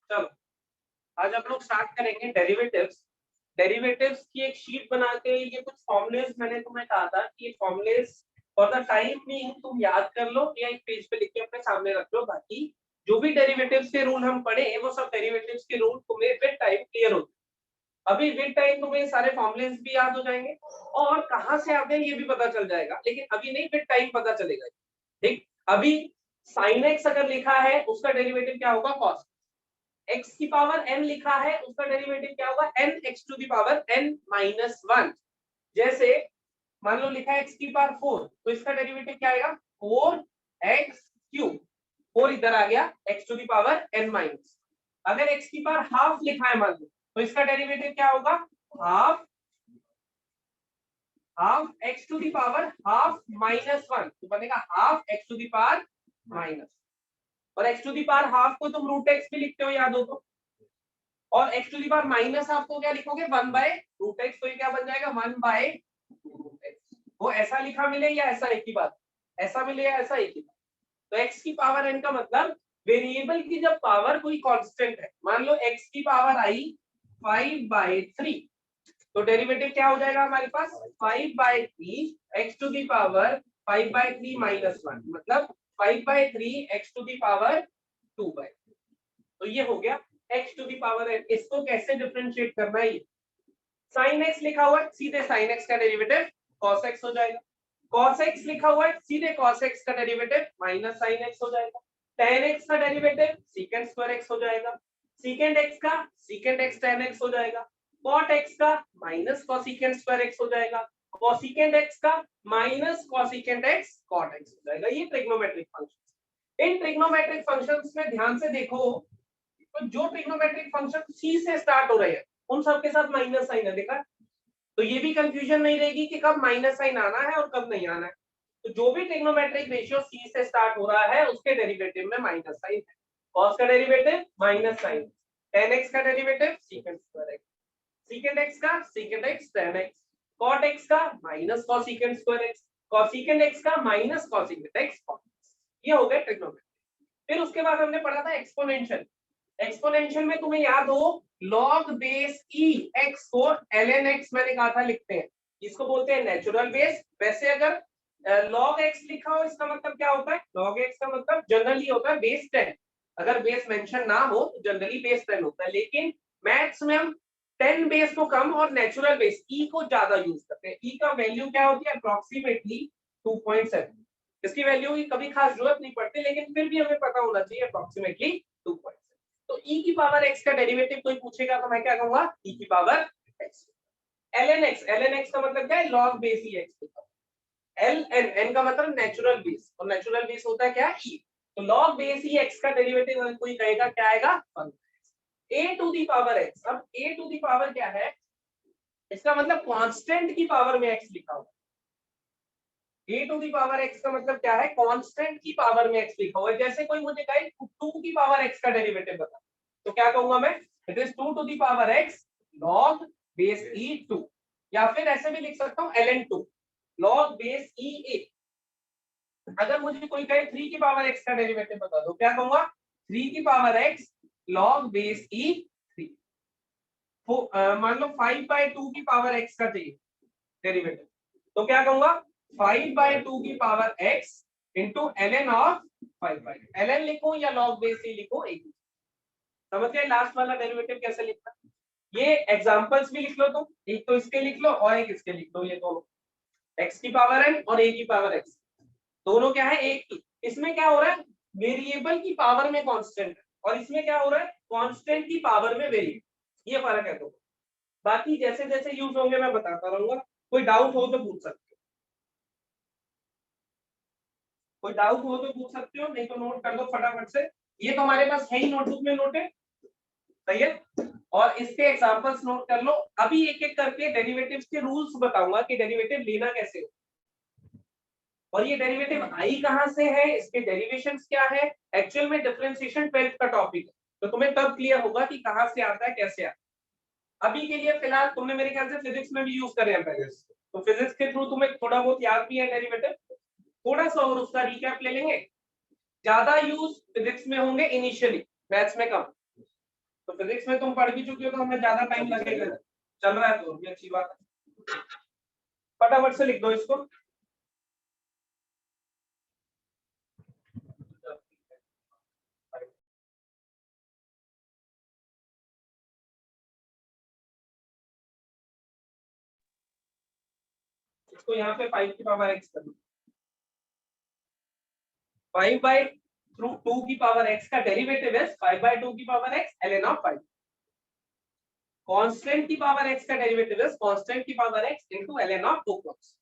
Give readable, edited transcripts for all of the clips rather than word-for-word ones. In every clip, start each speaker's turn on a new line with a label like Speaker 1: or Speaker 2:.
Speaker 1: चलो आज हम लोग स्टार्ट करेंगे डेरिवेटिव्स। डेरिवेटिव्स की एक शीट बना के ये कुछ फॉर्मूलेस मैंने तुम्हें कहा था कि ये formulas for the time being तुम याद कर लो या एक पेज पे लिख के अपने सामने रख लो। बाकी जो भी डेरिवेटिव्स के रूल हम पढ़े वो सब डेरिवेटिव्स के रूल तुम्हें विद टाइम क्लियर हो। अभी विद टाइम तुम्हें सारे फॉर्मूलेस भी याद हो जाएंगे और कहाँ से आते हैं ये भी पता चल जाएगा, लेकिन अभी नहीं, विद टाइम पता चलेगा। ठीक, अभी sin x अगर लिखा है उसका डेरिवेटिव क्या होगा, cos x की पावर n लिखा है उसका डेरिवेटिव क्या होगा, n x to the power n minus 1। जैसे मान लो लिखा है x की पावर 4 तो इसका डेरिवेटिव क्या आएगा, 4x क्यूब। 4 इधर आ गया x to the power n minus. अगर x की पावर हाफ लिखा है मान लो तो इसका डेरिवेटिव क्या होगा, half x to the power half minus 1 तो बनेगा half x to the power minus. और x to the power half को तुम रूट x भी लिखते हो याद हो तो, और x to the power minus half को क्या लिखोगे, 1 बाय रूट x। तो ये क्या बन जाएगा, 1 बाय रूट x। वो ऐसा लिखा मिले या ऐसा, एक ही बात, ऐसा मिले या ऐसा, एक ही बात। तो x की पावर n का मतलब वेरिएबल की जब पावर कोई कांस्टेंट है, मान लो x की पावर आई 5/3 तो डेरिवेटिव क्या हो जाएगा हमारे पास, 5/3 x to the power 5/3 minus 1 मतलब 5/3 x टू दी पावर 2/3। तो ये हो गया x to the power n। इसको कैसे डिफरेंशिएट करना है, sin x लिखा हुआ है सीधे sin x का डेरिवेटिव cos x हो जाएगा। cos x लिखा हुआ है सीधे cos x का डेरिवेटिव माइनस sin x हो जाएगा। tan x का डेरिवेटिव secant स्क्वायर x हो जाएगा। secant x का secant x tan x हो जाएगा। cot x का माइनस cosecant स्क्वायर x हो जाएगा। cosecant x का minus cosecant x cot x हो जाएगा। ये ट्रिग्नोमेट्रिक फंक्शन। इन ट्रिग्नोमेट्रिक फंक्शंस में ध्यान से देखो तो जो ट्रिग्नोमेट्रिक फंक्शन c से स्टार्ट हो रहे हैं उन सब के साथ माइनस साइन है, देखा। तो ये भी कंफ्यूजन नहीं रहेगी कि कब माइनस साइन आना है और कब नहीं आना है। तो जो भी ट्रिग्नोमेट्रिक रेशियो c से स्टार्ट हो रहा है उसके डेरिवेटिव में माइनस साइन है। cos का derivative minus sine, tan x का derivative secant square x, secant x का secant x tan x, cot x का minus cosecant square x, cosecant x का minus cosecant x cot x। ये हो गया trigonometric. फिर उसके बाद हमने पढ़ा था एक्सपोनेंशियल। एक्सपोनेंशियल में तुम्हें याद हो log बेस e x को ln x मैंने कहा था लिखते हैं, इसको बोलते हैं नेचुरल बेस। वैसे अगर log x लिखा हो इसका मतलब क्या होता है, log x का मतलब जनरली होता है बेस 10। अगर बेस मेंशन ना हो तो जनरली बेस 10 होता है, लेकिन मैथ्स में हम 10 बेस को कम और नेचुरल बेस e को ज्यादा यूज करते हैं। e का वैल्यू क्या होती है, अप्रोक्सीमेटली 2.7। इसकी वैल्यू की कभी खास जरूरत नहीं पड़ती, लेकिन फिर भी हमें पता होना चाहिए अप्रोक्सीमेटली 2.7। तो e की पावर x का डेरिवेटिव कोई पूछेगा तो मैं क्या कहूंगा, e की पावर x। ln x का मतलब क्या है, log base e x। n का मतलब नेचुरल बेस, और नेचुरल बेस होता है क्या, e। तो log बेस e x का डेरिवेटिव अगर कोई कहेगा क्या आएगा, a to the power x। अब a टू दी पावर क्या है, इसका मतलब कांस्टेंट की पावर में x लिखा हुआ। a to the power x का मतलब क्या है, कांस्टेंट की पावर में x लिखा हुआ है। जैसे कोई मुझे कहे 2 की पावर x का डेरिवेटिव बता, तो क्या कहूंगा मैं, it is 2 to the power x log base e 2। या फिर ऐसे भी लिख सकता हूं ln 2 log base e a। अगर मुझे कोई कहे 3 की पावर x का डेरिवेटिव बता दो, क्या कहूंगा, 3 की power x log base e 3। मान लो 5/2 की पावर x का चाहिए डेरिवेटिव, तो क्या कहूंगा, 5/2 की power x into ln of 5/2। ln लिखूं या log बेस e लिखूं, एक ही। समझ गए लास्ट वाला डेरिवेटिव कैसे लिखना। ये एग्जांपल्स भी लिख लो तुम, एक तो इसके लिख लो और एक इसके लिख लो। ये दोनों x की पावर n और a की पावर x, दोनों क्या है, एक ही। इसमें क्या हो रहा है, वेरिएबल की पावर में कांस्टेंट है, और इसमें क्या हो रहा है, कांस्टेंट की पावर में वेरिएबल। ये फर्क है तो। बाकी जैसे जैसे यूज होंगे मैं बताता रहूंगा, कोई डाउट हो तो पूछ सकते हो, कोई डाउट हो तो पूछ सकते हो, नहीं तो नोट कर लो फटाफट से। ये तो हमारे पास है ही, नोटबुक में नोट है, सही है। और इसके एग्जांपल्स नोट कर लो। अभी एक एक करके डेरिवेटिव्स के रूल्स बताऊंगा कि डेरिवेटिव लेना कैसे हो, और ये डेरिवेटिव आई कहां से है, इसके डेरिवेशंस क्या है। एक्चुअल में डिफरेंशिएशन 12th का टॉपिक है, तो तुम्हें तब क्लियर होगा कि कहां से आता है, कैसे आता है। अभी के लिए फिलहाल तुमने मेरे ख्याल से फिजिक्स में भी यूज करे हैं पहले, तो फिजिक्स के थ्रू तुम्हें थोड़ा बहुत याद भी है डेरिवेटिव। थोड़ा सा और उसका रिकैप ले लेंगे। ज्यादा यूज फिजिक्स में होंगे इनिशियली, मैथ्स में कम। तो फिजिक्स में तुम पढ़ भी चुके हो तो हमें ज्यादा टाइम लगेगा, चल रहा है तो भी अच्छी बात है। फटाफट से लिख दो इसको। इसको यहाँ पे 5 की पावर x कर दो। 5 बाई थ्रू 2 की पावर x का डेरिवेटिव है 5 बाई 2 की power x ln of 5। Constant की पावर x का डेरिवेटिव है कांस्टेंट की power x into ln of 2 cos।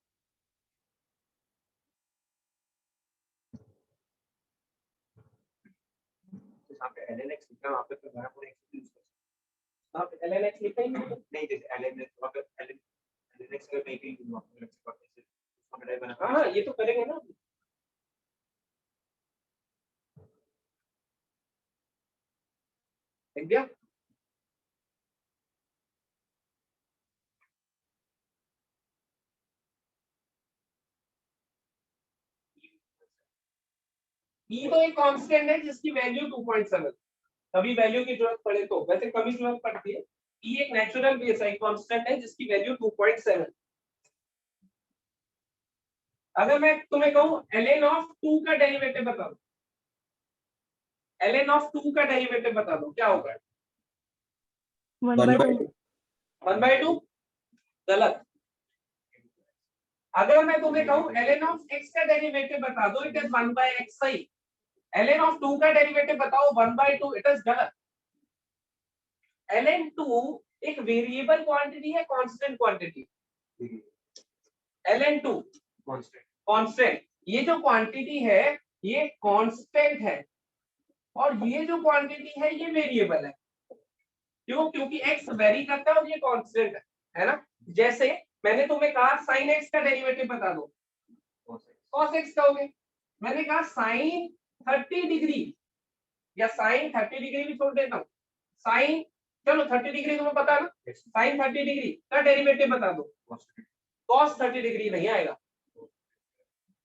Speaker 1: यहाँ पे ln x लिखा है, वहाँ पे तो मैं पूरा x यूज कर सकता हूँ। आप ln x लिखा ही नहीं, जैसे ln x वहाँ पे ln x का नहीं कहीं वहाँ पे x का कैसे, हाँ ये तो करेंगे ना। लिख दिया। e तो एक कांस्टेंट है जिसकी वैल्यू 2.7, कभी वैल्यू की जरूरत पड़े तो, वैसे कभी जरूरत पड़ती है। e एक नेचुरल बेस है, कांस्टेंट है जिसकी वैल्यू 2.7। अगर मैं तुम्हें कहूं ln ऑफ 2 का डेरिवेटिव बता दो, ln ऑफ 2 का डेरिवेटिव बता दो, क्या होगा?
Speaker 2: 1/2।
Speaker 1: 1/2 गलत। अगर मैं तुम्हें कहूं ln ऑफ x का डेरिवेटिव बता दो, इट इज 1/x सही। ln ऑफ 2 का डेरिवेटिव बताओ 1/2, इट इज गलत। ln 2 एक वेरिएबल क्वांटिटी है कांस्टेंट क्वांटिटी? ln 2 constant. ये जो क्वांटिटी है ये कांस्टेंट है और ये जो क्वांटिटी है ये वेरिएबल है। क्यों? क्योंकि x वेरी करता है और ये कांस्टेंट है ना। जैसे मैंने तुम्हें कहा sin x का डेरिवेटिव बता दो, cos x कहोगे। मैंने कहा sin 30 डिग्री या sin 30 डिग्री भी छोड़ देता हूँ, sin चलो 30 डिग्री तुम्हें पता है ना, sin 30 डिग्री का डेरिवेटिव बता दो, cos 30 डिग्री नहीं आएगा।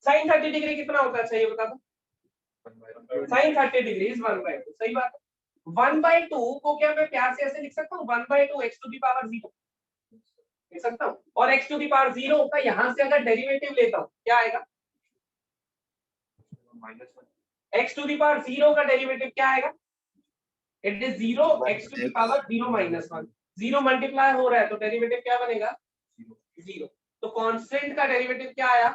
Speaker 1: sin 30 डिग्री कितना होता है चाहिए बता दो? sin 30 डिग्री इज 1/2, सही बात है। 1/2 को क्या मैं प्यार से ऐसे लिख सकता हूँ, 1/2 x टू दी पावर 0 लिख सकता हूँ। और x टू दी पावर 0 का यहां से अगर डेरिवेटिव लेता हूँ क्या आएगा? x टू दी पावर 0 का डेरिवेटिव क्या आएगा? It is 0 x to the power 0 - 1। 0 multiply हो रहा है तो डेरिवेटिव क्या बनेगा? 0। तो कांस्टेंट का डेरिवेटिव क्या आया?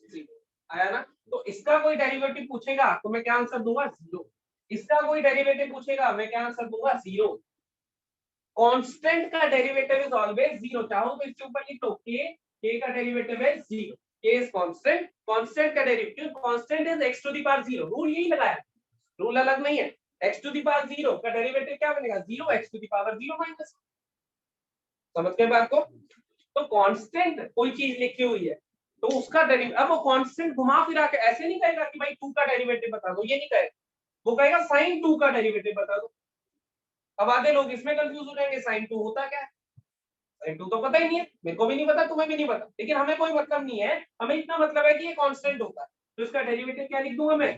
Speaker 1: 0 आया ना। तो इसका कोई डेरिवेटिव पूछेगा तो मैं क्या आंसर दूंगा? 0। इसका कोई डेरिवेटिव पूछेगा मैं क्या आंसर दूंगा? 0। कांस्टेंट का डेरिवेटिव इज ऑलवेज 0। चाहो तो इसके ऊपर लिख लो k का डेरिवेटिव है 0, k इज कांस्टेंट, कांस्टेंट का derivative constant is x to the power 0। Rule यही लगाया, रूल अलग नहीं है। x टू द पावर 0 का डेरिवेटिव क्या बनेगा? 0 x to the power 0 minus. समझ गए बात को? तो कांस्टेंट कोई चीज लिखी हुई है तो उसका डेरिवेटिव, अब वो कांस्टेंट घुमा फिरा के ऐसे नहीं कहेगा कि भाई 2 का डेरिवेटिव बता दो, ये नहीं कहेगा। वो कहेगा sin 2 का डेरिवेटिव बता दो। अब आधे लोग इसमें कंफ्यूज हो जाएंगे, sin 2 होता क्या है? sin 2 तो पता ही नहीं है, मेरे को भी नहीं पता, तुम्हें भी नहीं पता, लेकिन हमें कोई मतलब नहीं है, हमें इतना मतलब है कि ये कांस्टेंट होता है। तो इसका डेरिवेटिव क्या लिख दूंगा मैं?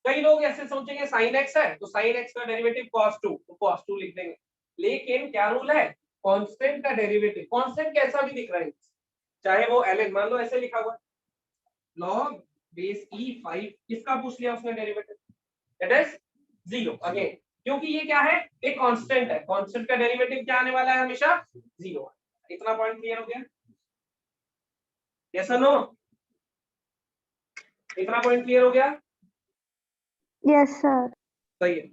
Speaker 1: कई लोग ऐसे सोचेंगे sin x है तो sin x का डेरिवेटिव cos 2, तो cos 2 लिख देंगे। लेकिन क्या रूल है? कांस्टेंट का डेरिवेटिव, कांस्टेंट कैसा भी दिख रहा है, चाहे वो ln मान लो ऐसे लिखा हुआ log बेस e5, किसका पूछ लिया उसने डेरिवेटिव? इट इज 0 अगेन, क्योंकि ये क्या है? एक कांस्टेंट है, कांस्टेंट का डेरिवेटिव क्या आने वाला है? हमेशा 0। इतना पॉइंट क्लियर हो गया? यस और नो? इतना पॉइंट क्लियर हो गया?
Speaker 2: Yes sir.
Speaker 1: सही है।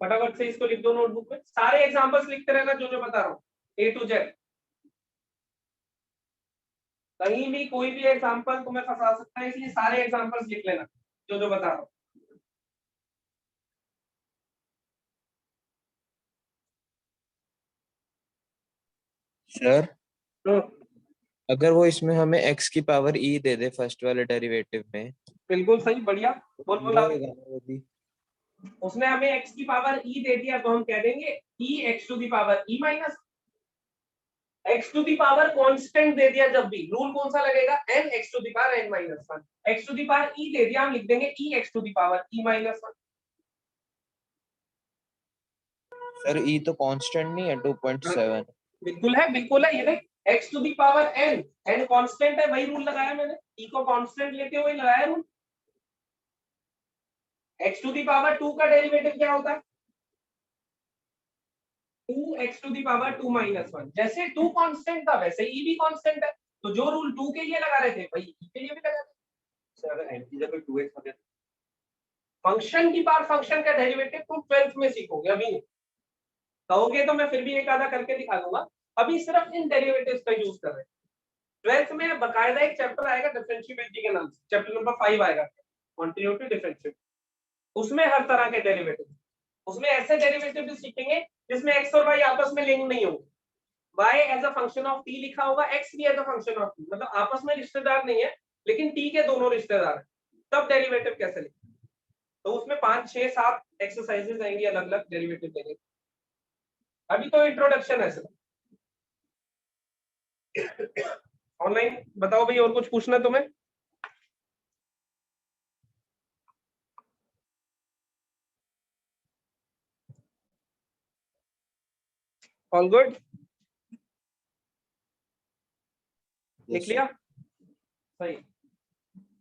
Speaker 1: फटाफट से इसको लिख दो नोटबुक में, सारे एग्जांपल्स लिखते रहना जो जो बता रहा हूँ, A to Z। कहीं भी कोई भी एग्जांपल तुम्हें फंसा सकता है, इसलिए सारे एग्जांपल्स लिख लेना जो जो बता रहा हूँ।
Speaker 3: सर
Speaker 1: तो
Speaker 3: अगर वो इसमें हमें x की पावर e दे दे फर्स्ट वाले डेरिवेटिव में,
Speaker 1: बिल्कुल सही, बढ़िया। बोल बोल
Speaker 3: वो
Speaker 1: आगे।
Speaker 3: वो भी
Speaker 1: उसने हमें x की पावर e दे दिया तो हम कह देंगे e x to the power e minus. x to the power constant दे दिया जब भी, रूल कौन सा लगेगा? n x to the power n minus 1। x to the power e दे दिया, हम लिख देंगे e x to the power e minus 1।
Speaker 3: Sir E तो कांस्टेंट नहीं है 2.7।
Speaker 1: बिल्कुल है, बिल्कुल है। ये देख x to the power n, n constant है, वही रूल लगाया मैंने, e को कांस्टेंट लेके वही लगाया rule. x to the power 2 का डेरिवेटिव क्या होता है? 2x to the power 2 minus 1। जैसे 2 कांस्टेंट था वैसे e भी कांस्टेंट है, तो जो रूल 2 के लिए लगा रहे थे वही e के लिए भी लगा रहे थे। सर अगर n की जगह 2x हो गया, फंक्शन की पावर फंक्शन का डेरिवेटिव तुम 12th में सीखोगे, अभी नहीं कहोगे तो मैं फिर भी एक आधा करके दिखा दूंगा। अभी सिर्फ इन डेरिवेटिव्स का यूज कर रहे हैं। 12th में बकायदा एक चैप्टर आएगा डिफरेंशिएबिलिटी के नाम से, चैप्टर नंबर 5 आएगा, कंटिन्यूटी डिफरेंशिएबिलिटी। उसमें हर तरह के डेरिवेटिव, उसमें ऐसे डेरिवेटिव भी सीखेंगे जिसमें x और y आपस में लिंक नहीं होंगे। y as a function of t लिखा होगा, x भी as a function of t, मतलब आपस में रिश्तेदार नहीं है लेकिन t के दोनों रिश्तेदार हैं, तब डेरिवेटिव कैसे लिखें? तो उसमें 5 6 7 एक्सरसाइजेस आएंगी अलग अलग डेरिवेटिव लेने। अभी तो इंट्रोडक्शन है सिर्फ। ऑनलाइन बताओ भाई, और कुछ पूछना तुम्हें? All good? लिख लिया? सही।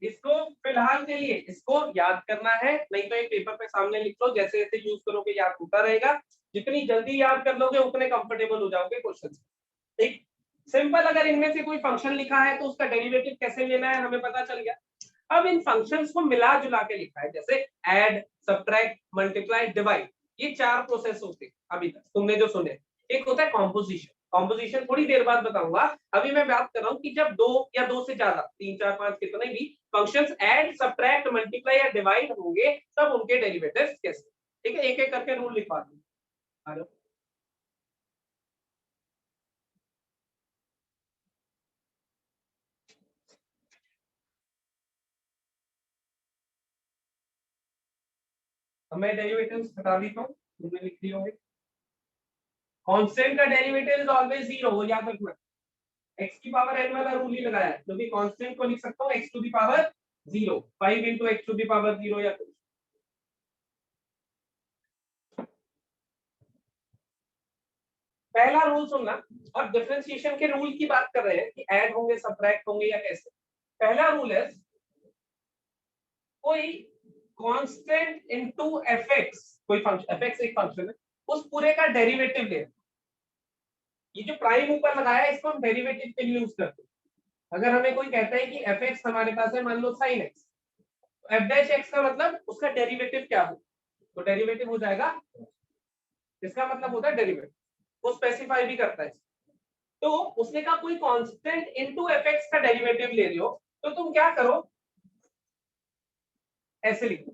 Speaker 1: इसको फिलहाल के लिए इसको याद करना है, नहीं तो एक पेपर पे सामने लिख लो, जैसे जैसे यूज करोगे याद होता रहेगा। जितनी जल्दी याद कर लोगे उतने कंफर्टेबल हो जाओगे क्वेश्चन से। ठीक, सिंपल। अगर इनमें से कोई फंक्शन लिखा है तो उसका डेरिवेटिव कैसे लेना है हमें पता चल गया। अब इन फंक्शंस को मिला जुला के लिखा है, जैसे ऐड, सब्ट्रैक्ट, मल्टीप्लाई, डिवाइड। ये 4 प्रोसेस होते हैं अभी तक तुमने जो सुने। एक होता है कॉम्पोजिशन, कॉम्पोजिशन थोड़ी देर बाद बताऊंगा। अभी मैं बात कर रहा हूँ कि जब 2 या 2 से ज्यादा, 3 4 5 कितने भी फंक्शंस ऐड, सब्ट्रैक्ट, मल्टीप्लाई या डिवाइड होंगे तब उनके डेरिवेटिव्स कैसे। ठीक है, एक एक करके रूल लिखवा दूं। मैं डेरिवेटिव्स बता देता हूँ, तुमने लिख दिए होंगे। कांस्टेंट का डेरिवेटिव इज ऑलवेज 0, याद रखना। x की पावर n वाला रूल ही लगाया है, क्योंकि कांस्टेंट को लिख सकता हूँ x to the power 0, 5 into x to the power 0 या कुछ। पहला रूल सुनना। अब डिफरेंशिएशन के रूल की बात कर रहे हैं कि ऐड होंगे, सब्ट्रैक्ट होंगे या कैसे। पहला रूल है कोई कांस्टेंट इनटू fx, कोई फंक्शन fx एक फंक्शन है, उस पूरे का डेरिवेटिव ले। ये जो प्राइम ऊपर लगाया है इसको हम डेरिवेटिव के लिए यूज करते हैं। अगर हमें कोई कहता है कि fx हमारे पास है, मान लो sin x, तो f डैश x का मतलब उसका डेरिवेटिव क्या हो, तो डेरिवेटिव हो जाएगा, इसका मतलब होता है डेरिवेटिव, वो स्पेसिफाई भी करता है। तो उसने कहा कोई कांस्टेंट इनटू fx का डेरिवेटिव ले रहे हो, तो तुम क्या करो, ऐसे लिखो,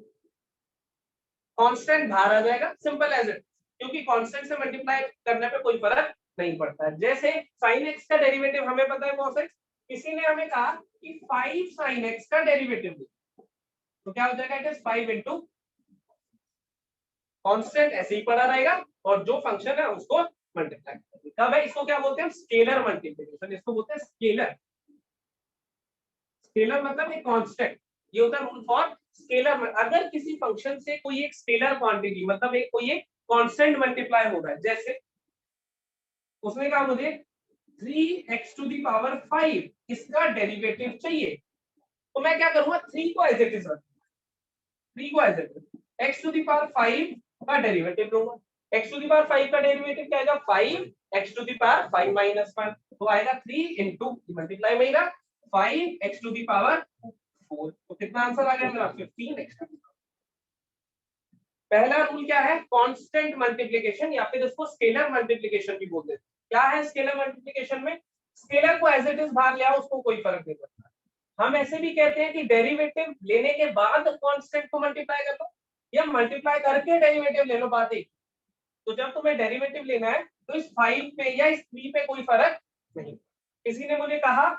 Speaker 1: कांस्टेंट बाहर आ जाएगा, सिंपल एज इट, क्योंकि कांस्टेंट से मल्टीप्लाई करने पे कोई फर्क नहीं पड़ता है। जैसे sin x का डेरिवेटिव हमें पता है cos x, किसी ने हमें कहा कि 5 sin x का डेरिवेटिव ले, तो क्या हो जाएगा, इट इज 5 इनटू कांस्टेंट ऐसे ही पड़ा रहेगा और जो फंक्शन है उसको मल्टीप्लाई। तब है, इसको क्या बोलते हैं, स्केलर मल्टीप्लिकेशन, इसको बोलते हैं स्केलर। स्केलर मतलब एक कांस्टेंट, ये होता है रूल फॉर स्केलर। अगर किसी फंक्शन से कोई एक स्केलर क्वांटिटी, मतलब एक कोई एक कांस्टेंट मल्टीप्लाई हो रहा है, जैसे उसने कहा मुझे 3x टू दी पावर 5 इसका डेरिवेटिव चाहिए, तो मैं क्या करूंगा, 3 को एज इट इज रखूंगा, 3 को as it is, x to the power 5 का डेरिवेटिव लूंगा। x टू दी पावर 5 का डेरिवेटिव क्या आएगा, 5 x to the power 5 minus 1, तो आएगा 3 इनटू मल्टीप्लाई में 5 x टू दी पावर 4, तो कितना आंसर आ गया मेरा, 15x। पहला रूल क्या है, कांस्टेंट मल्टीप्लिकेशन, या फिर इसको स्केलर मल्टीप्लिकेशन भी बोलते हैं। क्या है स्केलर मल्टीप्लिकेशन में, स्केलर को एज इट इज बाहर ले आओ, उसको कोई फर्क नहीं पड़ता। हम ऐसे भी कहते हैं कि डेरिवेटिव लेने के बाद कांस्टेंट को मल्टीप्लाई कर लो, या मल्टीप्लाई करके डेरिवेटिव ले लो, बात एक। तो जब तुम्हें डेरिवेटिव लेना है तो इस 5 पे या इस 3 पे कोई फर्क नहीं। किसी ने मुझे कहा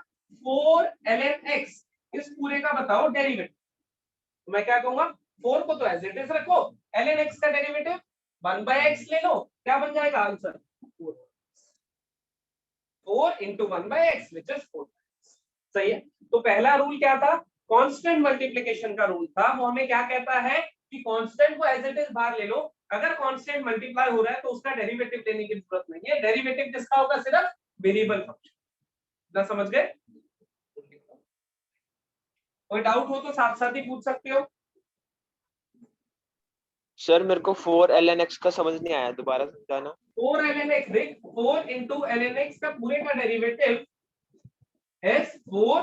Speaker 1: 4 ln x, इस पूरे का बताओ डेरिवेटिव, तो मैं क्या कहूंगा, 4 को तो एज इट इज रखो, ln x का डेरिवेटिव 1/x ले लो, क्या बन जाएगा answer, 4 into 1/x which is 4। सही है। तो पहला रूल क्या था, कांस्टेंट मल्टीप्लिकेशन का रूल था, वो हमें क्या कहता है, कि कांस्टेंट को एज इट इज बाहर ले लो, अगर कांस्टेंट मल्टीप्लाई हो रहा है तो उसका डेरिवेटिव लेने की जरूरत नहीं है, डेरिवेटिव किसका होगा, सिर्फ वेरिएबल फंक्शन। ना समझ गए? कोई डाउट हो तो साथ साथ ही पूछ सकते हो।
Speaker 3: सर मेरे को 4 ln x का समझ नहीं आया, दोबारा समझाना।
Speaker 1: 4 ln x, देख 4 into ln x का पूरे का derivative is 4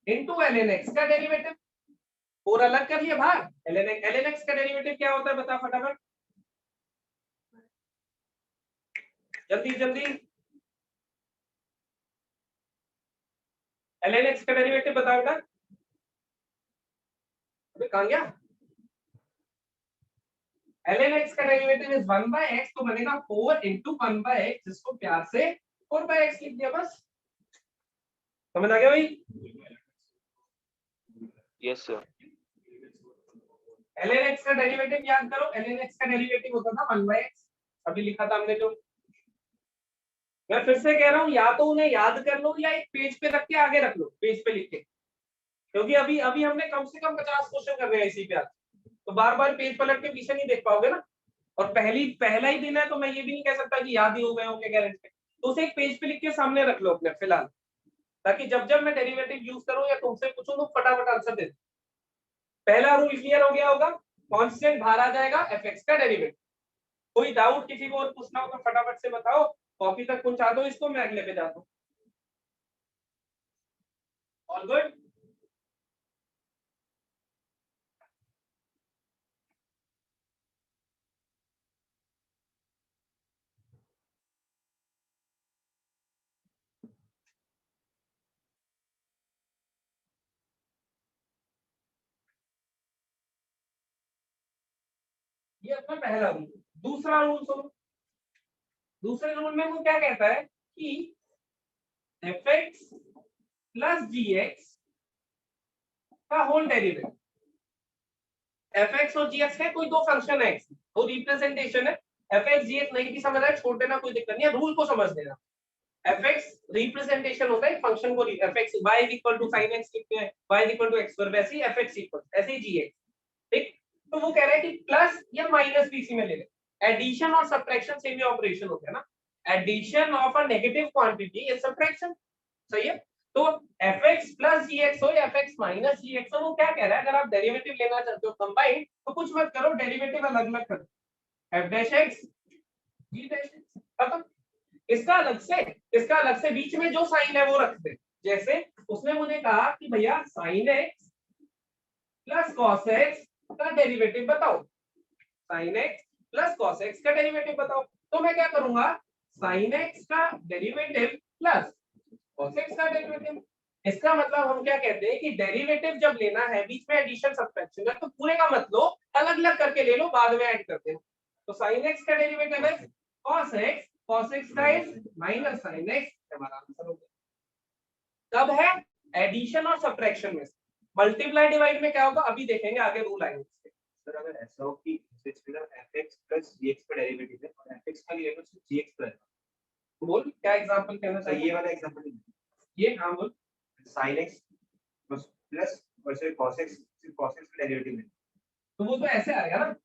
Speaker 1: into ln x का डेरिवेटिव। 4 अलग कर लिया बाहर, ln x का डेरिवेटिव क्या होता है बता फटाफट, जल्दी जल्दी। ln x का डेरिवेटिव बता बेटा। अबे कहां गया? ln x का डेरिवेटिव इज 1/x, तो बनेगा 4 into 1/x, जिसको प्यार से 4/x लिख दिया बस। समझ आ गया भाई?
Speaker 3: Yes sir.
Speaker 1: ln x का डेरिवेटिव याद करो, ln x का डेरिवेटिव होता था 1/x, अभी लिखा था हमने जो। मैं फिर से कह रहा हूं, या तो उन्हें याद कर लो या एक पेज पे रख के आगे रख लो, पेज पे लिख के, क्योंकि अभी अभी हमने कम से कम 50 क्वेश्चन कर रहे हैं इसी पे आज, तो बार बार पेज पलट के पीछे नहीं देख पाओगे ना। और पहला ही दिन है तो मैं ये भी नहीं कह सकता कि याद ही हो गए होंगे गारंटी, तो उसे एक पेज पे लिख के सामने रख लो अपने फिलहाल, ताकि जब जब मैं डेरिवेटिव यूज करूं या तुमसे पूछूं तो फटाफट आंसर दे। पहला रूल क्लियर हो गया होगा, कांस्टेंट बाहर आ जाएगा, एफएक्स का डेरिवेटिव। कोई डाउट किसी को और पूछना हो तो फटाफट से बताओ, कॉपी तक पहुंचा दो इसको, मैं अगले पे जाता हूं। All good? ये अपना पहला रूल। दूसरा रूल सुनो, दूसरे रूल में वो क्या कहता है कि fx प्लस gx का होल डेरिवेटिव। fx और gx है, कोई दो फंक्शन है, वो रिप्रेजेंटेशन है। fx gx नहीं भी समझ रहा है, छोड़ देना, कोई दिक्कत नहीं है, रूल को समझ लेना। fx रिप्रेजेंटेशन होता है फंक्शन को, fx y sin x लिखते हैं, y x, वैसे ही fx ऐसे ही gx, ठीक। तो वो कह रहा है कि प्लस या माइनस भी इसी में ले ले, एडिशन और सब्ट्रैक्शन सेम ही ऑपरेशन होता है ना, addition of a negative quantity is subtraction, सही है। तो fx प्लस gx हो या fx माइनस gx हो, वो क्या कह रहा है, अगर आप डेरिवेटिव लेना चाहते हो कंबाइन, तो कुछ मत करो, डेरिवेटिव अलग अलग करो, f dash x g dash x खत्म। इसका अलग से बीच में जो साइन है वो रख दे। जैसे उसने मुझे कहा कि भैया sine x plus cos x का डेरिवेटिव बताओ, sine x plus cos x का डेरिवेटिव बताओ, तो मैं क्या करूंगा, साइन x का डेरिवेटिव प्लस कॉस x का डेरिवेटिव। इसका मतलब हम क्या कहते हैं कि डेरिवेटिव जब लेना है, बीच में एडिशन सब्ट्रैक्शन है, तो पूरे का मतलब अलग अलग करके ले लो, बाद में ऐड करते हैं। तो साइन x का डेरिवेटिव है cos x का इज माइनस साइन x, हमारा आंसर हो गया। कब है, एडिशन और सब्ट्रैक्शन में। मल्टीप्लाई डिवाइड में क्या होगा अभी देखेंगे, आगे रूल आएंगे।
Speaker 4: सर अगर ऐसा हो कि fx प्लस gx का डेरिवेटिव है और fx का डेरिवेटिव सिर्फ gx पर है,
Speaker 1: बोल क्या एग्जांपल कहना
Speaker 4: तो
Speaker 1: चाहिए,
Speaker 4: ये वाला एग्जांपल
Speaker 1: ये हाँ बोल।
Speaker 4: sin x plus versus cos x, सिर्फ cos x का डेरिवेटिव है,
Speaker 1: तो वो तो ऐसे आएगा ना,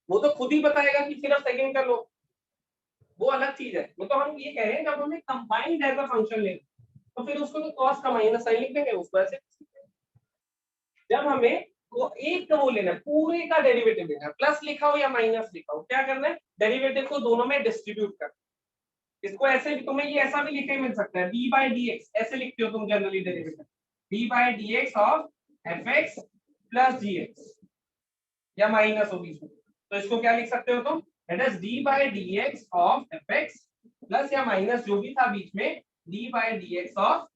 Speaker 1: वो तो खुद ही बताएगा कि सिर्फ सेकंड कर लो, वो अलग चीज है। वो तो हम ये कह रहे हैं जब हमें कंबाइंड एज अ फंक्शन लेना, तो फिर उसको तो cos का माइनस साइन लिख देंगे, उसको ऐसे। जब हमें वो एक का वो लेना है, पूरे का डेरिवेटिव लेना है, प्लस लिखा हो या माइनस लिखा हो, क्या करना है, डेरिवेटिव को दोनों में डिस्ट्रीब्यूट करना। इसको ऐसे भी तुम्हें ये ऐसा भी लिखे मिल सकता है, d by dx, ऐसे लिखते हो तुम generally derivative, d by dx of fx plus gx, या माइनस हो बीच में, तो इसको क्या लिख सकते हो तुम, it is d by dx of fx plus या माइनस जो भी था बीच में, d by dx ऑफ।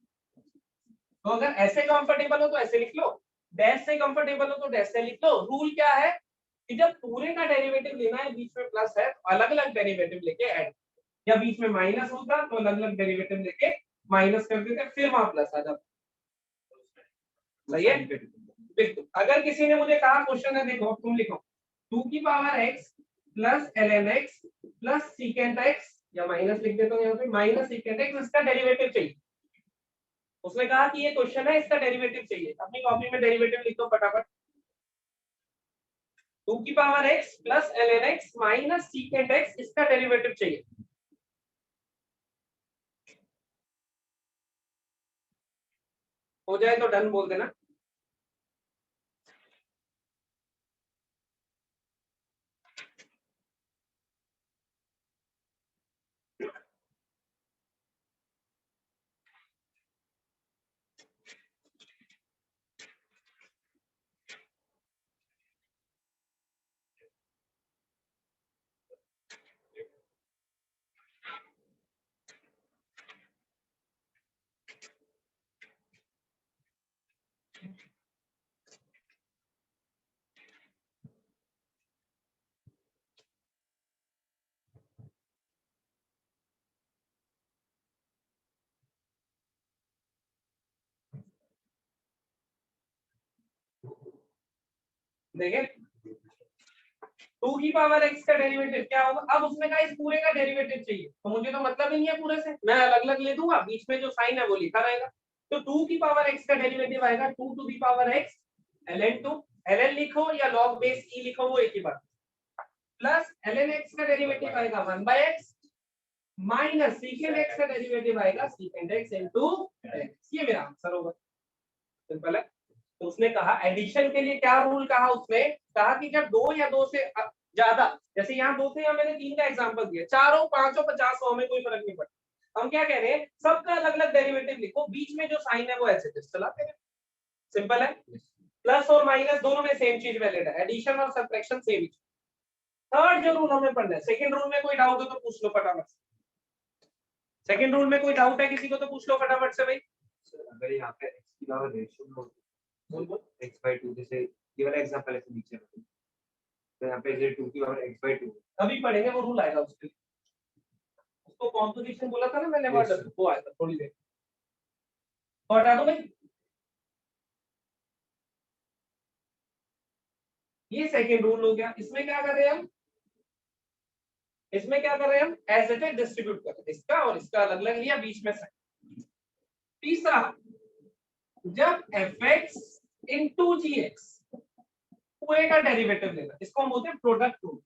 Speaker 1: तो अगर ऐसे कंफर्टेबल हो तो ऐसे लिख लो, डैश से कंफर्टेबल हो तो डैश से लिख लो। रूल क्या है कि जब पूरे का डेरिवेटिव लेना है, बीच में प्लस है, तो अलग अलग डेरिवेटिव लेके ऐड, या बीच में माइनस होता तो अलग अलग डेरिवेटिव लेके माइनस कर देते, फिर वहां प्लस आ जाता। सही है, बिल्कुल। अगर किसी ने मुझे कहा क्वेश्चन है, देखो तुम लिखो 2 की power x plus ln x plus secant x, या माइनस लिख देता हूं यहाँ पे, माइनस secant x, इसका डेरिवेटिव चाहिए। उसने कहा कि ये क्वेश्चन है, इसका डेरिवेटिव चाहिए, अपनी कॉपी में डेरिवेटिव लिख दो फटाफट। 2 की power x plus ln x minus secant x, इसका डेरिवेटिव चाहिए। हो जाए तो डन बोल देना। देखें 2 की पावर x का डेरिवेटिव क्या होगा। अब उसने कहा इस पूरे का डेरिवेटिव चाहिए, तो मुझे तो मतलब ही नहीं है पूरे से, मैं अलग अलग ले दूंगा, बीच में जो साइन है वो लिखा रहेगा। तो 2 की पावर x का डेरिवेटिव आएगा 2 to the power x ln 2, ln लिखो या log बेस e लिखो वो एक ही बात, प्लस ln x का डेरिवेटिव आएगा 1/x माइनस सीकेंड x का डेरिवेटिव आएगा सीकेंड x इनटू x। ये मेरा आंसर होगा, सिंपल है। तो उसने कहा एडिशन के लिए क्या रूल कहा, उसने कहा कि जब 2 या 2 से ज्यादा, जैसे यहाँ 2 से, यहाँ मैंने 3 का एग्जांपल दिया, 4 5 50 100 में कोई फर्क नहीं पड़ता। हम क्या कह रहे हैं, सबका अलग अलग डेरिवेटिव लिखो, बीच में जो साइन है वो ऐसे चलाते हैं, सिंपल है। प्लस और माइनस दोनों में सेम चीज वैलिड है, एडिशन और सब्ट्रैक्शन सेम ही। थर्ड जो रूल हमें पढ़ना है, सेकंड रूल में कोई डाउट हो तो पूछ लो फटाफट से। सेकंड रूल में कोई डाउट है किसी को तो पूछ लो फटाफट से भाई।
Speaker 4: अगर यहाँ पे x की पावर रेशियो हो x/2, जैसे ये वाला एग्जांपल है नीचे में, तो यहाँ पे ये 2 की पावर x/2
Speaker 1: अभी पढ़ेंगे वो रूल आएगा उसके लिए, उसको कॉम्पोजिशन बोला था ना मैंने, वर्ड वो आया था थोड़ी देर। तो हटा दो भाई, ये सेकंड रूल हो गया। इसमें क्या कर रहे हैं हम, इसमें क्या कर रहे हैं हम, एज इट इज डिस्ट्रीब्यूट कर रहे हैं, इसका और इसका अलग अलग लिया, बीच में साइन। तीसरा, जब fx into gx पूरे का डेरिवेटिव लेना, इसको हम बोलते हैं प्रोडक्ट रूल।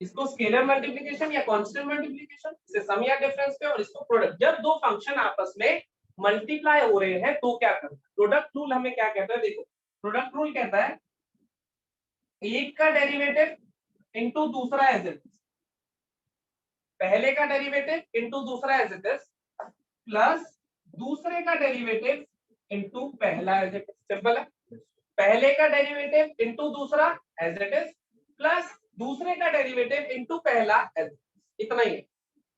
Speaker 1: इसको स्केलर मल्टीप्लिकेशन या कांस्टेंट मल्टीप्लिकेशन से सम या डिफरेंस पे, और इसको प्रोडक्ट। जब दो फंक्शन आपस में मल्टीप्लाई हो रहे हैं तो क्या करना, प्रोडक्ट रूल हमें क्या कहता है, देखो प्रोडक्ट रूल कहता है एक का डेरिवेटिव इनटू दूसरा एज इट इज, पहले का डेरिवेटिव इनटू दूसरा एज इट इज, प्लस दूसरे का डेरिवेटिव इनटू पहला एज इट इज। सिंपल है, पहले का डेरिवेटिव इनटू दूसरा एज इट इज, प्लस दूसरे का डेरिवेटिव इनटू पहला एज इट इज, इतना ही है।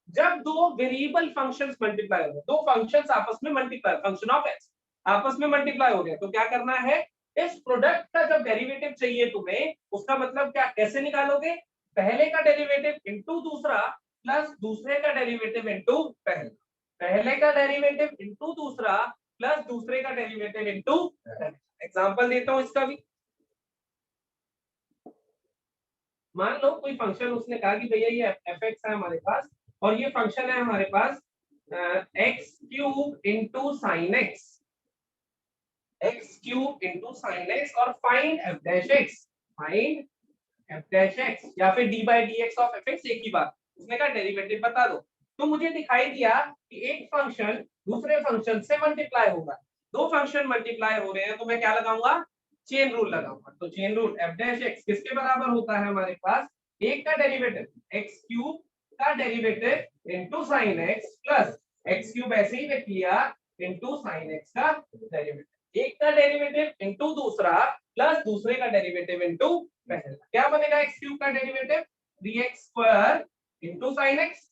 Speaker 1: जब दो वेरिएबल फंक्शंस मल्टीप्लाई हो गए, दो फंक्शंस आपस में मल्टीप्लाई, फंक्शन ऑफ एक्स आपस में मल्टीप्लाई हो गया, तो क्या करना है, इस प्रोडक्ट का जब डेरिवेटिव चाहिए तुम्हें, उसका मतलब क्या, कैसे निकालोगे, पहले का डेरिवेटिव इनटू दूसरा प्लस दूसरे का डेरिवेटिव इनटू पहला, पहले का डेरिवेटिव इनटू दूसरा प्लस दूसरे का डेरिवेटिव इनटू पहला। एग्जांपल देता हूं इसका भी। मान लो कोई फंक्शन, उसने कहा कि भैया ये fx है हमारे पास, और ये फंक्शन है हमारे पास x cube into sine x, x cube into sine x, और find f dash x, find f dash x, या फिर d by d x of fx, एक ही बात। उसने कहा डेरिवेटिव बता दो, तो मुझे दिखाई दिया कि एक फंक्शन दूसरे फंक्शन से मल्टीप्लाई होगा, दो फंक्शन मल्टीप्लाई हो रहे हैं, तो मैं क्या लगाऊंगा, चेन रूल लगाऊंगा। तो chain rule f dash x किसके बराबर होता है हमारे पास, एक का डेरिवेटिव x क्यूब का derivative into sin x plus x cube ऐसे ही लिख लिया इनटू sin x का डेरिवेटिव, एक का डेरिवेटिव इनटू दूसरा प्लस दूसरे का डेरिवेटिव इनटू पहला। क्या बनेगा, x क्यूब का derivative 3x square into sin x,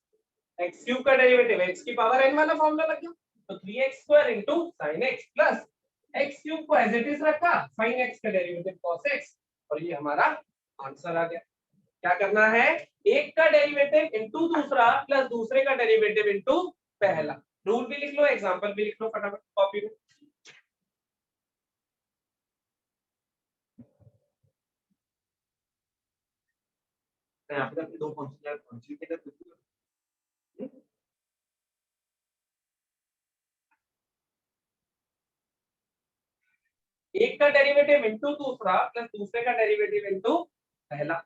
Speaker 1: x cube का डेरिवेटिव x की पावर n वाला फॉर्मूला लग गया, तो 3x square into sin x plus x cube को एज इट इज रखा, sin x का डेरिवेटिव cos x, और ये हमारा आंसर आ गया। क्या करना है, एक का डेरिवेटिव इनटू दूसरा प्लस दूसरे का डेरिवेटिव इनटू पहला। रूल भी लिख लो, एग्जांपल भी लिख लो फटाफट कॉपी में।
Speaker 4: यहाँ पे दो फंक्शन के अंदर
Speaker 1: एक का डेरिवेटिव इंटू दूसरा प्लस दूसरे का डेरिवेटिव इंटू पहला।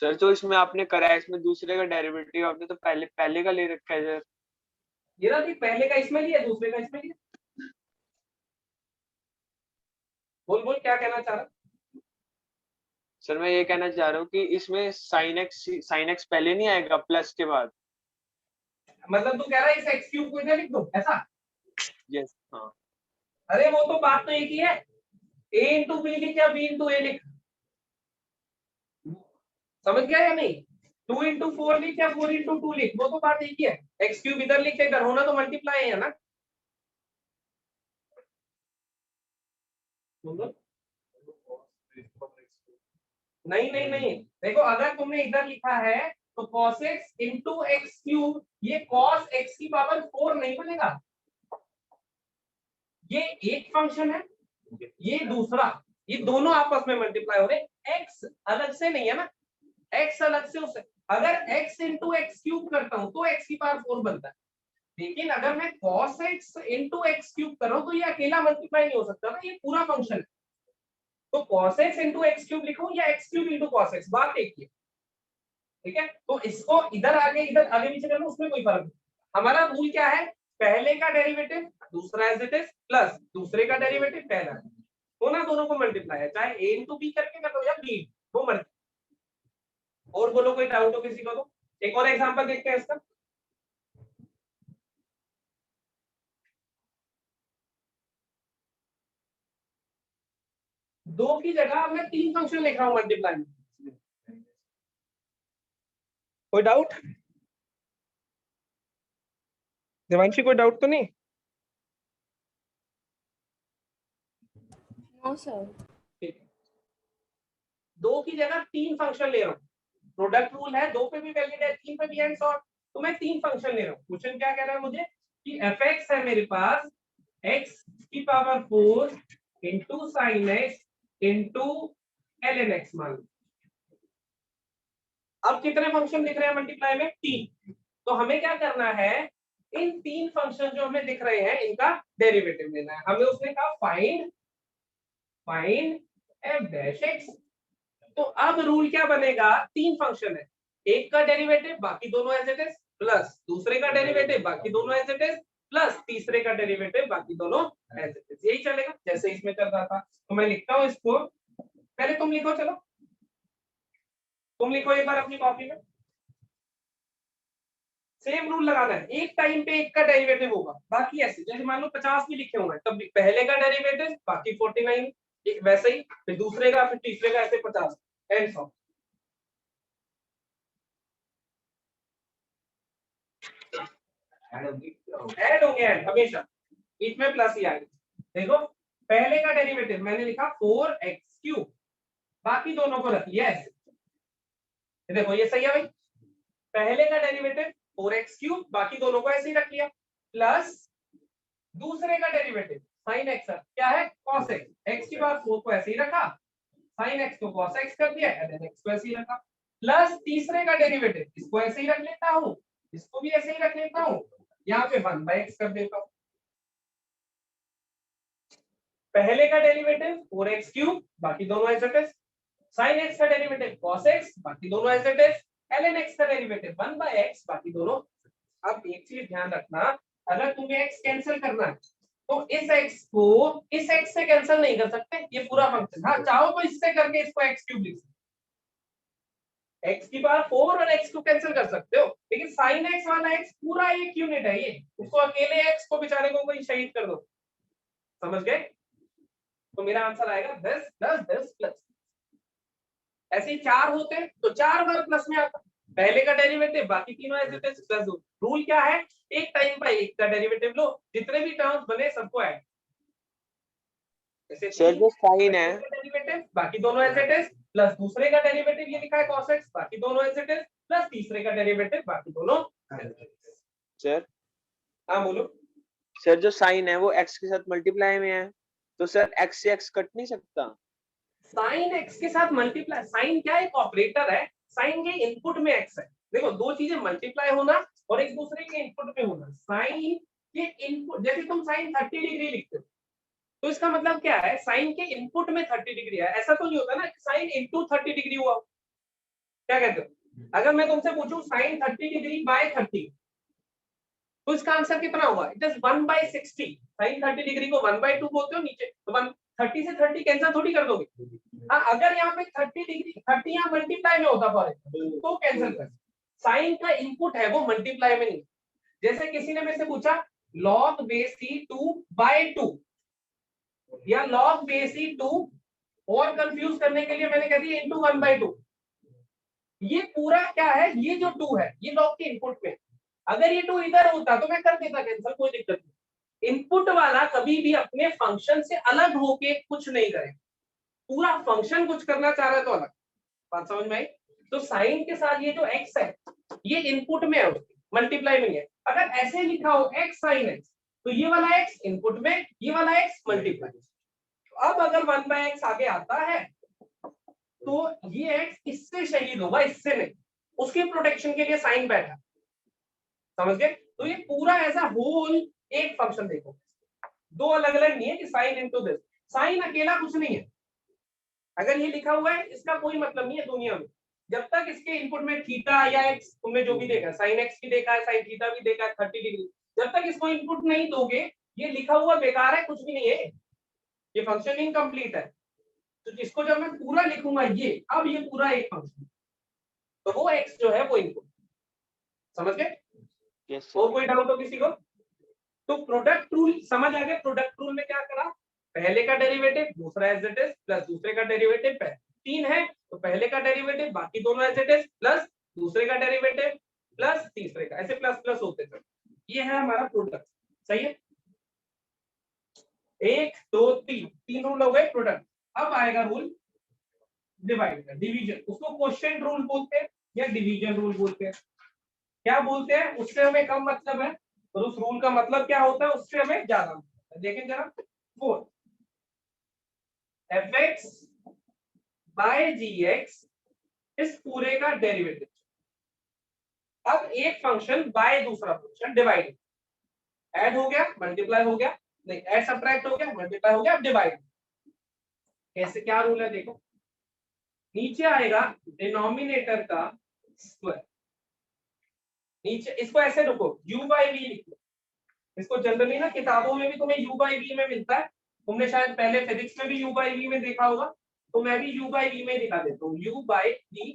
Speaker 5: सर जो इसमें आपने करा है इसमें दूसरे का डेरिवेटिव आपने तो पहले का ले रखा है सर।
Speaker 1: ये ना कि पहले का इसमें लिया दूसरे का इसमें लिया। बोल बोल क्या कहना चाह रहा?
Speaker 5: सर मैं ये कहना चाह रहा हूँ कि इसमें sin x पहले नहीं आएगा प्लस के बाद।
Speaker 1: मतलब तू कह रहा है इस एक्स क्यूब को इधर लिख दो ऐसा?
Speaker 5: यस हाँ।
Speaker 1: अरे वो तो बात तो एक ही है, a इंटू बी लिख या b इंटू ए लिख, समझ गया या नहीं? 2 इंटू 4 लिख या 4 इंटू 2 लिख, वो तो बात एक ही है। एक्स क्यूब इधर लिख इधर होना तो मल्टीप्लाई है ना। नहीं नहीं नहीं, देखो अगर तुमने इधर लिखा है तो cos x into x cube, ये cos x की पावर 4 नहीं बनेगा। ये एक फंक्शन है, ये दूसरा, ये दोनों आपस में मल्टीप्लाई हो रहे। x अलग से नहीं है ना, x अलग से उसे, अगर x इंटू एक्स क्यूब करता हूं तो x की पावर 4 बनता है, लेकिन अगर मैं cos x into x cube कर रहा हूं तो ये अकेला मल्टीप्लाई नहीं हो सकता ना, ये पूरा फंक्शन है। तो cos x into x cube लिखूं या x cube into cos x, बात एक ही है। ठीक है, तो इसको इधर आगे पीछे करना उसमें कोई फर्क नहीं। हमारा रूल क्या है, पहले का डेरिवेटिव दूसरा एज इट इज प्लस दूसरे का डेरिवेटिव पहला, होना दोनों को मल्टीप्लाई है, चाहे a इंटू बी करके कर दो या b वो मल्टीप्लाई। और बोलो कोई डाउट हो किसी को तो? एक और एग्जांपल देखते हैं इसका। दो की जगह मैं 3 फंक्शन लिख रहा हूं मल्टीप्लाई में, कोई डाउट? देवांशी कोई डाउट तो नहीं?
Speaker 2: No sir.
Speaker 1: ठीक है, 2 की जगह 3 फंक्शन ले रहा हूँ, प्रोडक्ट रूल है, 2 पे भी वैलिड है 3 पे भी एंड सॉर्ट, तो मैं 3 फंक्शन ले रहा हूँ। क्वेश्चन क्या कह रहा है मुझे कि fx है मेरे पास x की power 4 into sine x into ln x मान लो। अब कितने फंक्शन दिख रहे हैं मल्टीप्लाई में? 3। तो हमें क्या करना है, इन 3 फंक्शन जो हमें दिख रहे हैं इनका डेरिवेटिव लेना है। हमें उसने कहा फाइंड f डैश x। तो अब रूल क्या बनेगा, 3 फंक्शन है, एक का डेरिवेटिव बाकी दोनों एज इट इज प्लस दूसरे का डेरिवेटिव बाकी दोनों एज इट इज प्लस तीसरे का डेरिवेटिव बाकी दोनों एज इट इज, यही चलेगा जैसे इसमें चल रहा था। तो मैं लिखता हूं इसको, पहले तुम लिखो, चलो तुम लिखो एक बार अपनी कॉपी में। सेम रूल लगाना है, एक टाइम पे एक का डेरिवेटिव होगा, बाकी ऐसे जैसे मान लो 50 भी लिखे हुए हैं तब भी पहले का डेरिवेटिव बाकी 49, वैसे ही फिर दूसरे का फिर तीसरे का ऐसे 50 एंड सो ऐड होंगे हमेशा, बीच में प्लस ही आएगा। देखो पहले का डेरिवेटिव मैंने लिखा 4x3, बाकी दोनों को रख लिया ऐसे, देखो ये सही है भाई, पहले का डेरिवेटिव 4x3 बाकी दोनों को ऐसे ही रख लिया, प्लस दूसरे का डेरिवेटिव sin x क्या है cos x, x की पावर 4 को ऐसे ही रखा, sin x को cos x कर दिया, ln x को ऐसे ही रखा, प्लस तीसरे का डेरिवेटिव इसको ऐसे ही रख लेता हूं, इसको भी ऐसे ही रख लेता हूं, यहाँ पे 1/x कर देता हूं। पहले का डेरिवेटिव 4x3 बाकी दोनों as it is, sin x का डेरिवेटिव cos x बाकी दोनों as it is, ln x का डेरिवेटिव 1/x बाकी दोनों। अब एक चीज ध्यान रखना, अगर तुम्हें x कैंसिल करना है तो इस x को इस x से कैंसिल नहीं कर सकते, ये पूरा फंक्शन। हाँ चाहो तो इससे करके इसको x3 लिख सकते, x की पावर 4 और x को कैंसिल कर सकते हो, लेकिन sin x वाला x पूरा एक यूनिट है, ये उसको अकेले x को बेचारे को कोई शहीद कर दो, समझ गए? तो मेरा आंसर आएगा 10 10 10 प्लस। ऐसे ही 4 होते तो 4 बार प्लस में आता, पहले का डेरिवेटिव बाकी तीनों as it is plus. Rule क्या है, एक टाइम पर एक का डेरिवेटिव लो, जितने भी टर्म्स बने सबको ऐड।
Speaker 5: सर जो साइन है
Speaker 1: डेरिवेटिव बाकी दोनों एज इट इज प्लस दूसरे का डेरिवेटिव ये लिखा है cos x बाकी दोनों एज इट इज प्लस तीसरे का डेरिवेटिव बाकी दोनों।
Speaker 5: सर
Speaker 1: हाँ बोलो।
Speaker 5: सर जो साइन है वो x के साथ मल्टीप्लाई में है, तो सर x से x कट नहीं सकता।
Speaker 1: साइन x के साथ मल्टीप्लाई, साइन क्या एक ऑपरेटर है, साइन के इनपुट में x है। देखो दो चीजें मल्टीप्लाई होना और एक दूसरे के इनपुट में होना। साइन के इनपुट, जैसे तुम साइन 30 डिग्री लिखते हो तो इसका मतलब क्या है, साइन के इनपुट में 30 डिग्री है, ऐसा तो नहीं होता ना साइन इंटू 30 डिग्री हुआ, क्या कहते हो? अगर मैं तुमसे पूछूं साइन 30 डिग्री बाय 30, तो इसका आंसर कितना होगा? It is 1/60। साइन 30 डिग्री को 1/2 बोलते हो नीचे, तो 30 से 30 कैंसिल थोड़ी कर दोगे। हाँ, अगर यहाँ पे 30 डिग्री 30 यहाँ मल्टीप्लाई में होता फॉर तो कैंसिल कर। साइन का इनपुट है वो मल्टीप्लाई में नहीं। जैसे किसी ने मेरे से पूछा log बेस 2/2 या log बेस 2, और कंफ्यूज करने के लिए मैंने कह दिया इंटू 1/2। ये पूरा क्या है, ये जो 2 है ये log के इनपुट में, अगर ये 2 इधर होता तो मैं कर देता कैंसिल, कोई दिक्कत नहीं। इनपुट वाला कभी भी अपने फंक्शन से अलग होके कुछ नहीं करेगा, पूरा फंक्शन कुछ करना चाह रहा है तो अलग। बात समझ में आई? तो साइन के साथ ये जो x है ये इनपुट में है, मल्टीप्लाई में है। अगर ऐसे लिखा हो x sin x, तो ये वाला x इनपुट में, ये वाला x मल्टीप्लाई। तो अब अगर 1/x आगे आता है तो ये x इससे शहीद होगा, इससे नहीं, उसके प्रोटेक्शन के लिए साइन बैठा, समझ गए? तो ये पूरा ऐसा होल एक फंक्शन देखो, दो अलग अलग नहीं है कि साइन इनटू दिस, साइन अकेला कुछ नहीं है। अगर ये लिखा हुआ है इसका कोई मतलब नहीं है दुनिया में, जब तक इसके इनपुट में थीटा या एक्स, तुमने जो भी देखा साइन एक्स भी देखा है, साइन थीटा भी देखा है 30 डिग्री, जब तक इसको इनपुट नहीं दोगे ये लिखा हुआ बेकार है, कुछ भी नहीं है, ये फंक्शन इनकम्प्लीट है। तो इसको जब मैं पूरा लिखूंगा ये, अब ये पूरा एक फंक्शन, तो वो एक्स जो है वो इनपुट, समझ गए?
Speaker 5: यस
Speaker 1: और कोई डाउट हो किसी को? तो प्रोडक्ट रूल समझ आ गया। प्रोडक्ट रूल में क्या करा, पहले का डेरिवेटिव दूसरा एज इट इज प्लस दूसरे का डेरिवेटिव, 3 है तो पहले का डेरिवेटिव बाकी दोनों एज इट इज प्लस दूसरे का डेरिवेटिव प्लस तीसरे का, ऐसे प्लस प्लस होते थे। ये है हमारा प्रोडक्ट, सही है? 1 2 3 तीन रूल हो गए प्रोडक्ट। अब आएगा रूल डिवाइड का, डिवीजन, उसको क्वोशिएंट रूल बोलते हैं या डिवीजन रूल बोलते हैं। क्या बोलते हैं, उससे हमें कम मतलब है और उस रूल का मतलब क्या होता है उससे हमें ज्यादा मतलब है। देखें जरा, 4 fx बाय gx इस पूरे का डेरिवेटिव। अब एक फंक्शन बाय दूसरा फंक्शन डिवाइड, ऐड हो गया मल्टीप्लाई हो गया, नहीं ऐड सब्ट्रैक्ट हो गया मल्टीप्लाई हो गया, अब डिवाइड। कैसे, क्या रूल है देखो, नीचे आएगा डिनोमिनेटर का स्क्वायर, नीचे इसको ऐसे रखो u बाई v लिखो। इसको जनरली ना किताबों में भी तुम्हें u बाई v में मिलता है, तुमने शायद पहले फिजिक्स में भी u बाई v में देखा होगा, तो मैं भी u बाई v में दिखा देता हूँ, u बाई v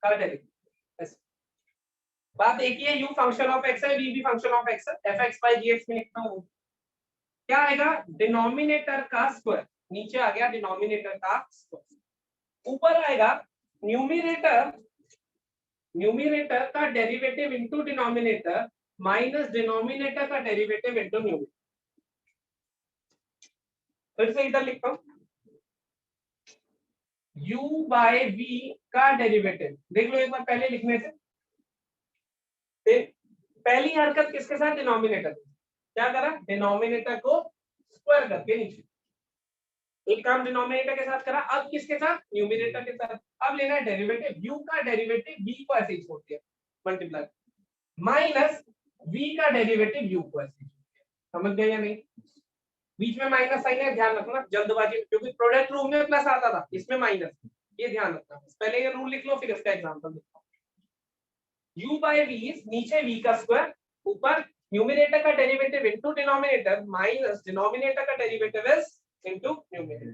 Speaker 1: का डेरिवेटिव। बात एक ही है, u फंक्शन ऑफ x है, v भी फंक्शन ऑफ x है, fx बाई gx में लिखता हूँ। क्या आएगा, डिनोमिनेटर का स्क्वायर, नीचे आ गया डिनोमिनेटर का स्क्वायर, ऊपर आएगा न्यूमिनेटर, न्यूमिनेटर का derivative into denominator minus denominator का डेरिवेटिव इनटू न्यूमिनेटर। फिर से इधर लिखता हूं, u बाय v का डेरिवेटिव, देख लो एक बार पहले लिखने से, पहली हरकत किसके साथ, डिनोमिनेटर, क्या करा, डिनोमिनेटर को स्क्वायर करके नीचे, एक काम डिनोमिनेटर के साथ करा, अब किसके साथ, न्यूमिनेटर के साथ। अब लेना है डेरिवेटिव, u का डेरिवेटिव v को ऐसे ही छोड़ दिया मल्टीप्लाई, माइनस v का डेरिवेटिव u को ऐसे ही छोड़ दिया। समझ गए या नहीं? बीच में माइनस साइन है, ध्यान रखना जल्दबाजी, क्योंकि प्रोडक्ट रूल में प्लस आता था, इसमें माइनस, ये ध्यान रखना। पहले ये रूल लिख लो फिर इसका एग्जांपल लिखो। u बाय v नीचे v का स्क्वायर, ऊपर न्यूमिनेटर का derivative into denominator minus denominator का डेरिवेटिव इज इनटू न्यूमिनेटर।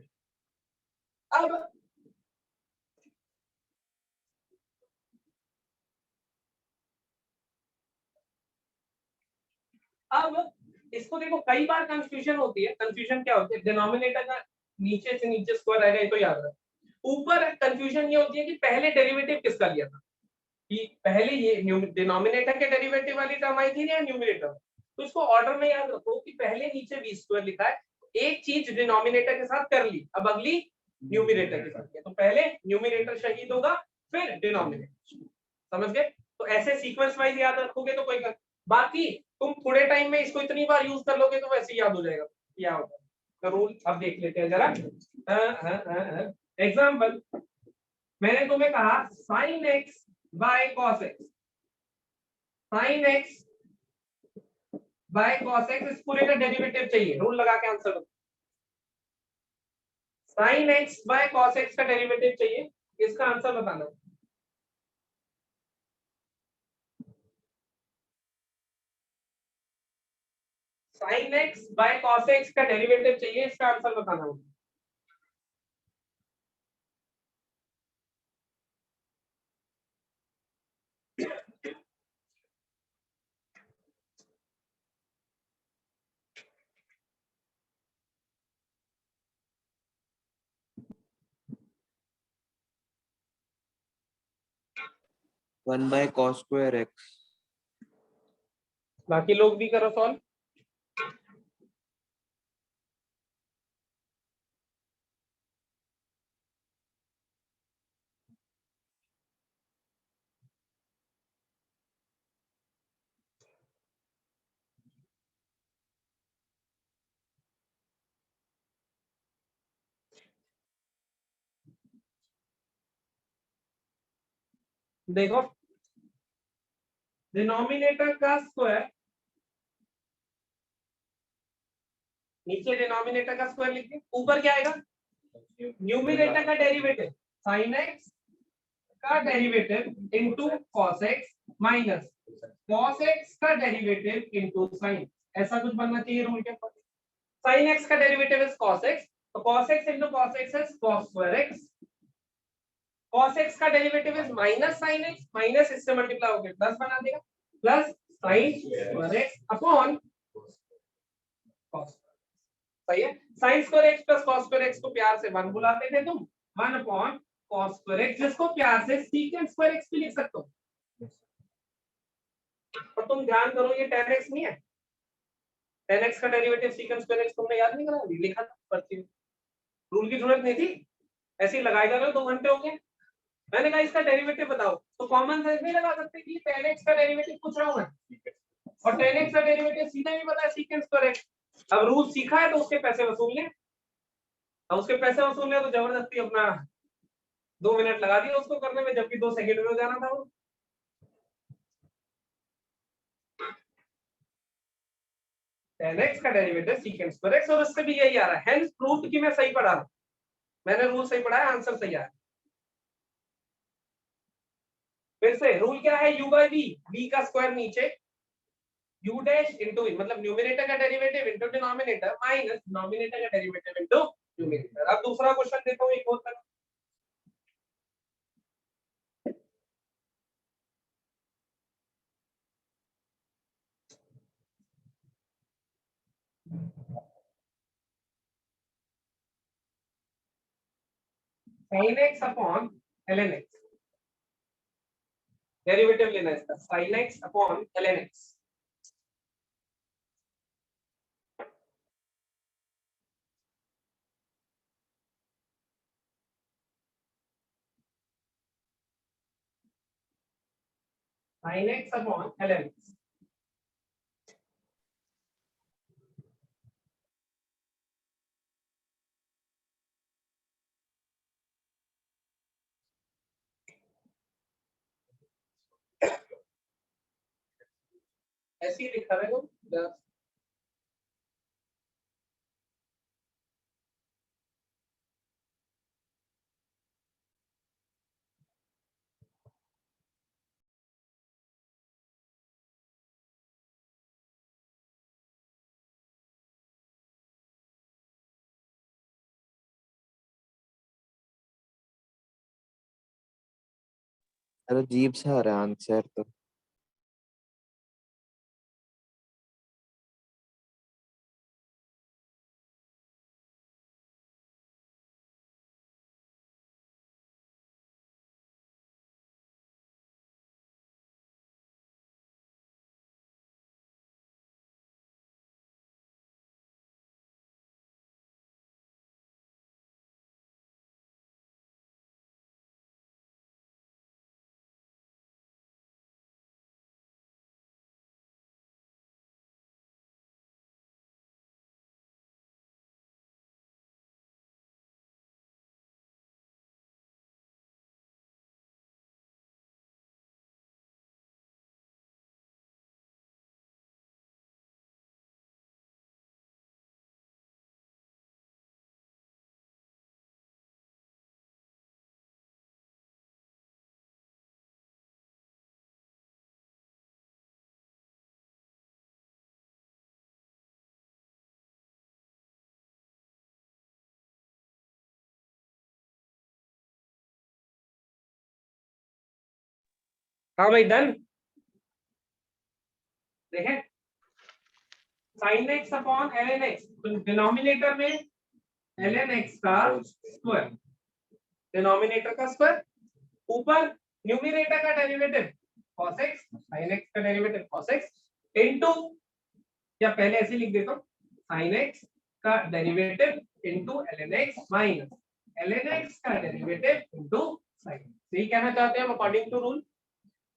Speaker 1: अब इसको देखो, कई बार कंफ्यूजन होती है, कंफ्यूजन क्या होती है, डिनोमिनेटर का नीचे से नीचे स्क्वायर आएगा, ये तो याद रखो। ऊपर कंफ्यूजन ये होती है कि पहले डेरिवेटिव किसका लिया था, कि पहले ये डिनोमिनेटर के डेरिवेटिव वाली टर्म आई थी या न्यूमिनेटर, तो इसको ऑर्डर में याद रखो कि पहले नीचे v स्क्वायर लिखा है, एक चीज डिनोमिनेटर के साथ कर ली, अब अगली न्यूमिनेटर के साथ किया, तो पहले न्यूमिनेटर शहीद होगा फिर डिनोमिनेटर, समझ गए? तो ऐसे सीक्वेंस वाइज याद रखोगे तो कोई, बाकी तुम थोड़े टाइम में इसको इतनी बार यूज कर लोगे तो वैसे ही याद हो जाएगा क्या होगा। तो रूल अब देख लेते हैं जरा। एग्जाम्पल, मैंने तुम्हें कहा sin x by cos x, sin x by cos x, इस पूरे का डेरिवेटिव चाहिए, रूल लगा के आंसर दो। Sine x by cos x का डेरिवेटिव चाहिए, इसका आंसर बताना। Sine x by cos x का डेरिवेटिव चाहिए, इसका आंसर बताना।
Speaker 3: One by cos square x.
Speaker 1: बाकी लोग भी करो सॉल्व। देखो डिनोमिनेटर का स्क्वायर, नीचे डिनोमिनेटर का स्क्वायर लिखिए, ऊपर क्या आएगा न्यूमिनेटर का डेरिवेटिव साइन एक्स का derivative into cos x minus cos x का डेरिवेटिव इनटू साइन, ऐसा कुछ बनना चाहिए रूल के ऊपर। साइन एक्स का डेरिवेटिव इज कॉस एक्स, तो cos x into cos x is cos square x. Cos x का derivative is minus sine x, minus इससे मल्टीप्लाई होकर प्लस बना देगा, plus sine square x upon cos. सही है, sine square x plus cos square x को प्यार से 1 बुलाते थे तुम, 1 अपॉन कॉस स्क्वायर एक्स, जिसको प्यार से सीकेंट स्क्वायर एक्स भी लिख सकते हो। और तुम ध्यान करो ये tan x नहीं है, tan x का डेरिवेटिव सीकेंट स्क्वायर एक्स तुमने याद नहीं करा, लिखा था पर्ची में, रूल की जरूरत नहीं थी, ऐसे ही लगाए जा रहे हो, 2 घंटे हो गए। मैंने कहा इसका डेरिवेटिव बताओ, तो कॉमन सेंस नहीं लगा सकते कि tan x का डेरिवेटिव पूछ रहा हूं मैं, और tan x का डेरिवेटिव सीधा भी पता है सीकेंट स्क्वायर एक्स। अब रूल सीखा है तो उसके पैसे वसूल लें, अब उसके पैसे वसूल लें तो जबरदस्ती अपना 2 मिनट लगा दिए उसको करने में, जबकि 2 सेकंड में हो जाना था वो। tan x का डेरिवेटिव सीकेंट स्क्वायर एक्स, और उससे भी यही आ रहा है, हेंस प्रूव्ड कि मैं सही पढ़ा रहा हूं, मैंने रूल सही पढ़ा है, आंसर सही आया। फिर से रूल क्या है, u बाय v, v का स्क्वायर नीचे, u डैश इनटू v, मतलब न्यूमरेटर का derivative into denominator minus denominator का डेरिवेटिव इनटू न्यूमरेटर। अब दूसरा क्वेश्चन देखो, एक और करो। sin x upon ln x, derivative लेना है इसका, sin x upon ln x। sin x upon ln x। ऐसे ही लिखा रहेगा।
Speaker 3: अरे अजीब सा आ रहा है आंसर तो।
Speaker 1: हाँ भाई डन। देखें sin x upon ln x, तो डिनोमिनेटर में ln x का स्क्वायर, डिनोमिनेटर का स्क्वायर, ऊपर न्यूमरेटर का derivative cos x, sin x का डेरिवेटिव cos x इनटू, या पहले ऐसे लिख देता हूँ, sin x का derivative into ln x minus ln x का डेरिवेटिव इनटू sin x। यही कहना चाहते हैं हम अकॉर्डिंग टू रूल।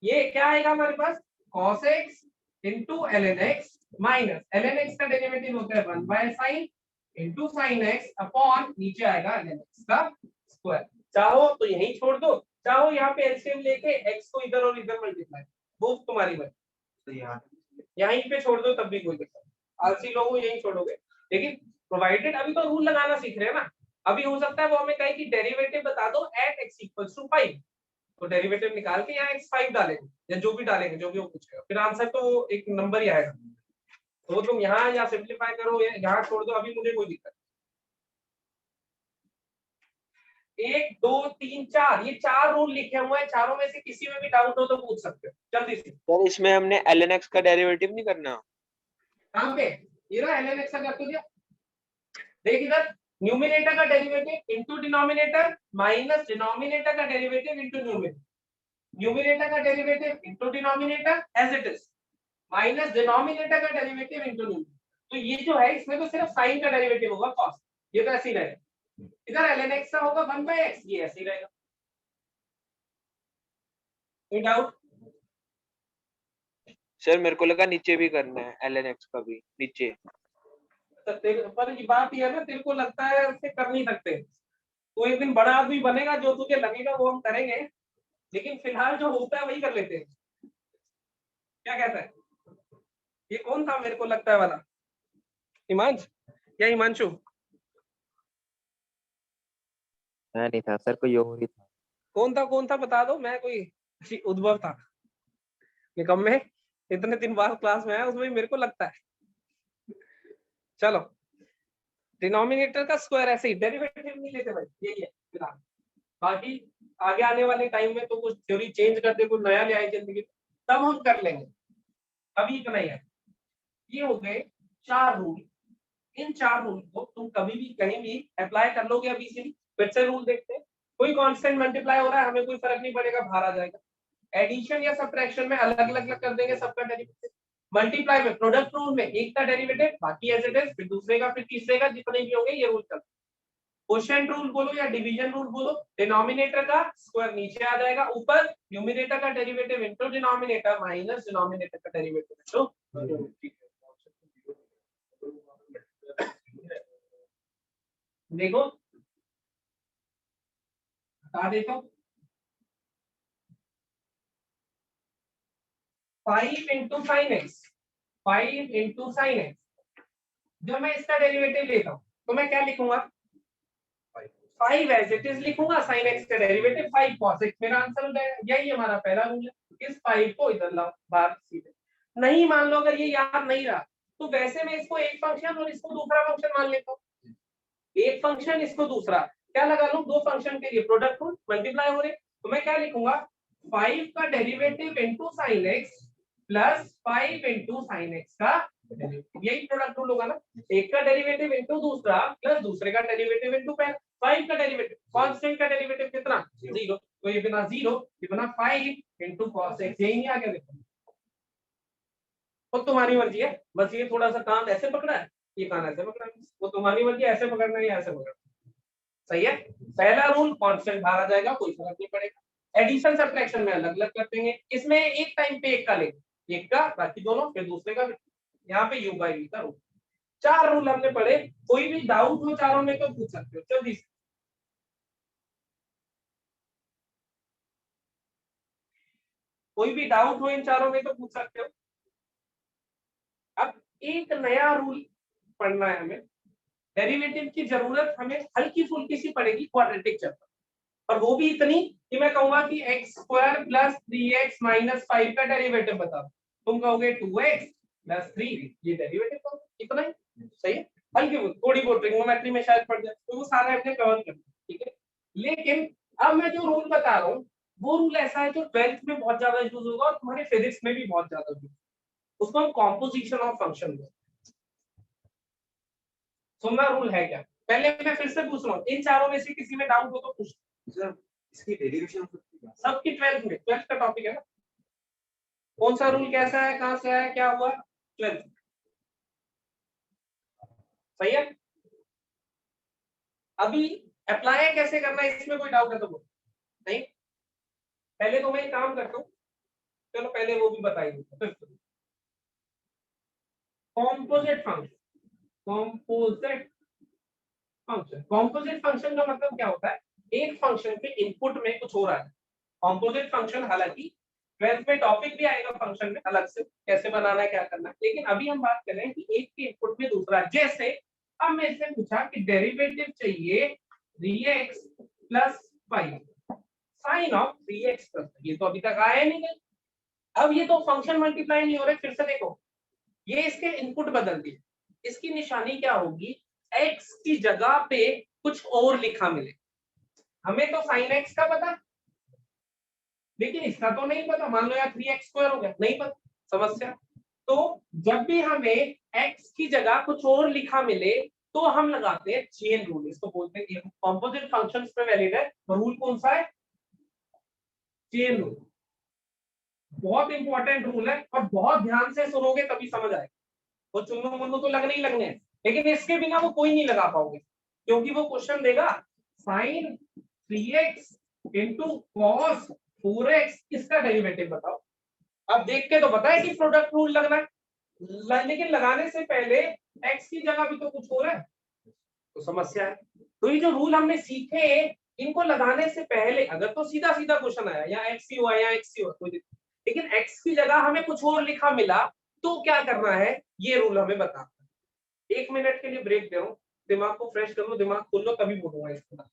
Speaker 1: ये क्या आएगा हमारे पास, cos x into ln x minus ln x का डेरिवेटिव होता है 1 by sin into sin x upon नीचे आएगा ln x का स्क्वायर। चाहो तो यहीं छोड़ दो, चाहो यहाँ पे एलसीएम लेके x को इधर और इधर मल्टीप्लाई, वो तुम्हारी बात।
Speaker 4: तो यहाँ
Speaker 1: यहीं पे छोड़ दो तब भी कोई दिक्कत नहीं, आलसी लोगों यहीं छोड़ोगे, लेकिन प्रोवाइडेड अभी तो रूल लगाना सीख रहे हैं ना। अभी हो सकता है वो हमें कहे कि डेरिवेटिव बता दो एट x इक्वल्स टू 5, तो डेरिवेटिव निकाल के यहाँ x 5 डालेंगे या जो भी डालेंगे, जो भी वो पूछेगा, फिर आंसर तो एक नंबर ही आएगा। तो तुम यहाँ या सिंप्लीफाई करो या यहाँ छोड़ दो, अभी मुझे कोई दिक्कत। 1 2 3 4, ये 4 रूल लिखे हुए हैं, चारों में से किसी में भी डाउट हो तो पूछ सकते हो जल्दी से।
Speaker 5: सर इसमें हमने ln x का डेरिवेटिव नहीं करना।
Speaker 1: कहाँ पे, ये रहा ln x का कर दिया। देख इधर, न्यूमरेटर का derivative into denominator minus denominator का डेरिवेटिव इनटू न्यूमरेटर, न्यूमरेटर का derivative into denominator as it is minus denominator का डेरिवेटिव इनटू न्यूमरेटर। तो ये जो है इसमें तो सिर्फ साइन का डेरिवेटिव होगा cos, ये तो ऐसे ही रहेगा। इधर ln x का होगा 1 बाय x, ये ऐसे ही रहेगा। कोई डाउट?
Speaker 5: सर मेरे को लगा नीचे भी करना है ln x का भी नीचे।
Speaker 1: पर ये बात ये है ना, तेरे को लगता है ऐसे कर नहीं सकते, तो एक दिन बड़ा आदमी बनेगा, जो तुझे लगेगा वो हम करेंगे, लेकिन फिलहाल जो होता है वही कर लेते हैं। क्या कहता है? ये कौन था मेरे को लगता है वाला, हिमांश या हिमांशु?
Speaker 3: मैं नहीं था सर, कोई और ही था।
Speaker 1: कौन था बता दो, मैं कोई उद्भव था निकम में, इतने दिन बाद क्लास में आया, उसमें मेरे को लगता है। चलो डिनोमिनेटर का स्क्वायर ऐसे ही, डेरिवेटिव नहीं लेते भाई, यही है फिलहाल। बाकी आगे आने वाले टाइम में तो कुछ थ्योरी चेंज करते, कुछ नया ले आए जिंदगी, तब हम कर लेंगे, अभी इतना ही है। ये हो गए 4 रूल। इन 4 रूल को तुम कभी भी कहीं भी अप्लाई कर लोगे अभी से। फिर से रूल देखते हैं, कोई कांस्टेंट मल्टीप्लाई हो रहा है, हमें कोई फर्क नहीं पड़ेगा, बाहर आ जाएगा। एडिशन या सब्ट्रैक्शन में अलग अलग कर देंगे सबका डेरिवेटिव। मल्टीप्लाई में प्रोडक्ट रूल में एक का डेरिवेटिव बाकी एज इट इज, फिर दूसरे का, फिर तीसरे का, जितने भी होंगे ये रूल चलता है। क्वोशिएंट रूल बोलो या डिवीजन रूल बोलो, डिनोमिनेटर का स्क्वायर नीचे आ जाएगा, ऊपर न्यूमरेटर का derivative into denominator minus denominator का डेरिवेटिव इनटू। देखो बता देता हूं, 5 into sine x, 5 into sine x. जब मैं इसका डेरिवेटिव लेता हूं तो मैं क्या लिखूंगा, 5 एज इट इज लिखूंगा, साइन एक्स का डेरिवेटिव 5 cos x, मेरा आंसर हो जाएगा। यही हमारा पहला रूल है। इस 5 को इधर लाओ बाहर सीधे। नहीं मान लो अगर ये याद नहीं रहा, तो वैसे मैं इसको एक फंक्शन और इसको दूसरा फंक्शन मान लेता हूँ। एक फंक्शन इसको दूसरा, क्या लगा लूं, 2 फंक्शन के लिए प्रोडक्ट रूल, मल्टीप्लाई हो रहे, तो मैं क्या लिखूंगा, 5 का derivative into sin x plus 5 into sine x का, यही प्रोडक्ट रूल होगा ना। एक का डेरिवेटिव इनटू दूसरा प्लस दूसरे का डेरिवेटिव इनटू 5 का डेरिवेटिव, कांस्टेंट का डेरिवेटिव कितना, 0, तो ये बिना 0, ये बिना 5 इंटू cos x, यही नहीं आ गया। देखो वो तुम्हारी मर्जी है, बस ये थोड़ा सा काम ऐसे पकड़ा है, ये काम ऐसे पकड़ा है, वो तुम्हारी मर्जी, ऐसे पकड़ना है या ऐसे पकड़ना। सही है। पहला रूल कांस्टेंट बाहर आ जाएगा, कोई फर्क नहीं पड़ेगा। एडिशन सब्ट्रैक्शन में अलग अलग कर देंगे, इसमें एक टाइम पे एक का लेंगे, एक का बाकी दोनों, फिर दूसरे का, यहाँ पे u बाई v का रूल। 4 रूल हमने पढ़े, कोई भी डाउट हो चारों में तो पूछ सकते हो जल्दी से। कोई भी डाउट हो इन चारों में तो पूछ सकते हो। अब एक नया रूल पढ़ना है हमें, डेरिवेटिव की जरूरत हमें हल्की फुल्की सी पड़ेगी क्वाड्रेटिक चैप्टर, और वो भी इतनी कि मैं कहूंगा कि x square plus 3x minus 5 का डेरिवेटिव बता, तुम कहोगे 2x प्लस 3, ये डेरिवेटिव इतना ही। सही है, हल्की थोड़ी बहुत ट्रिग्नोमेट्री में शायद पड़ जाए, तो वो सारा हमने कवर कर दिया, ठीक है। लेकिन अब मैं जो रूल बता रहा हूँ वो रूल ऐसा है जो 12th में बहुत ज्यादा यूज होगा और तुम्हारे फिजिक्स में भी बहुत ज्यादा यूज, उसको हम कॉम्पोजिशन ऑफ फंक्शन बोलते हैं। सुनना रूल है क्या? पहले मैं फिर से पूछ रहा हूँ, इन चारों में से किसी में डाउट हो तो पूछ।
Speaker 4: सर इसकी डेरिवेशन
Speaker 1: सबकी 12th का टॉपिक है ना, कौन सा रूल कैसा है, कहां से आया, क्या हुआ, 12th। सही है। अभी अप्लाई कैसे करना है इसमें कोई डाउट है तो बोलो। नहीं, पहले तो मैं एक काम करता हूँ, चलो पहले वो भी बताइए। Composite function, composite function, composite function का मतलब क्या होता है, एक फंक्शन के इनपुट में कुछ हो रहा है। कॉम्पोजिट फंक्शन हालांकि 12th में टॉपिक भी आएगा फंक्शन में अलग से, कैसे बनाना है क्या करना है, लेकिन अभी हम बात कर रहे हैं कि एक के इनपुट में दूसरा। जैसे अब मेरे से पूछा कि डेरिवेटिव चाहिए 3x plus 5 sign of 3x plus, ये तो अभी तक आया नहीं है। अब ये तो फंक्शन मल्टीप्लाई नहीं हो रहा है, फिर से देखो, ये इसके इनपुट बदल दिए, इसकी निशानी क्या होगी, x की जगह पे कुछ और लिखा मिले। हमें तो साइन x का पता, लेकिन इसका तो नहीं पता। मान लो यार 3x स्क्वायर हो गया, नहीं पता, समस्या। तो जब भी हमें x की जगह कुछ और लिखा मिले तो हम लगाते हैं चेन रूल, इसको बोलते हैं कंपोजिट फंक्शंस पे वैलिड है। रूल कौन सा है, चेन रूल। बहुत इंपॉर्टेंट रूल है और बहुत ध्यान से सुनोगे तभी समझ आएगा। वो चुन्नू मुन्नू तो लगने ही लगने हैं, लेकिन इसके बिना वो कोई नहीं लगा पाओगे, क्योंकि वो क्वेश्चन देगा sign 3x into cos 4x, इसका डेरिवेटिव बताओ। अब देख के तो पता है कि प्रोडक्ट रूल लगना है, लेकिन लगाने से पहले x की जगह भी तो कुछ हो रहा है, तो समस्या है। तो ये जो रूल हमने सीखे, इनको लगाने से पहले अगर तो सीधा सीधा क्वेश्चन आया या x ही हुआ या x ही हुआ, लेकिन x की जगह हमें कुछ और लिखा मिला तो क्या करना है, ये रूल हमें बताता है। 1 मिनट के लिए ब्रेक दे रहा हूं, दिमाग को फ्रेश कर लो, दिमाग खोल लो, तभी बोलूंगा इसके बाद।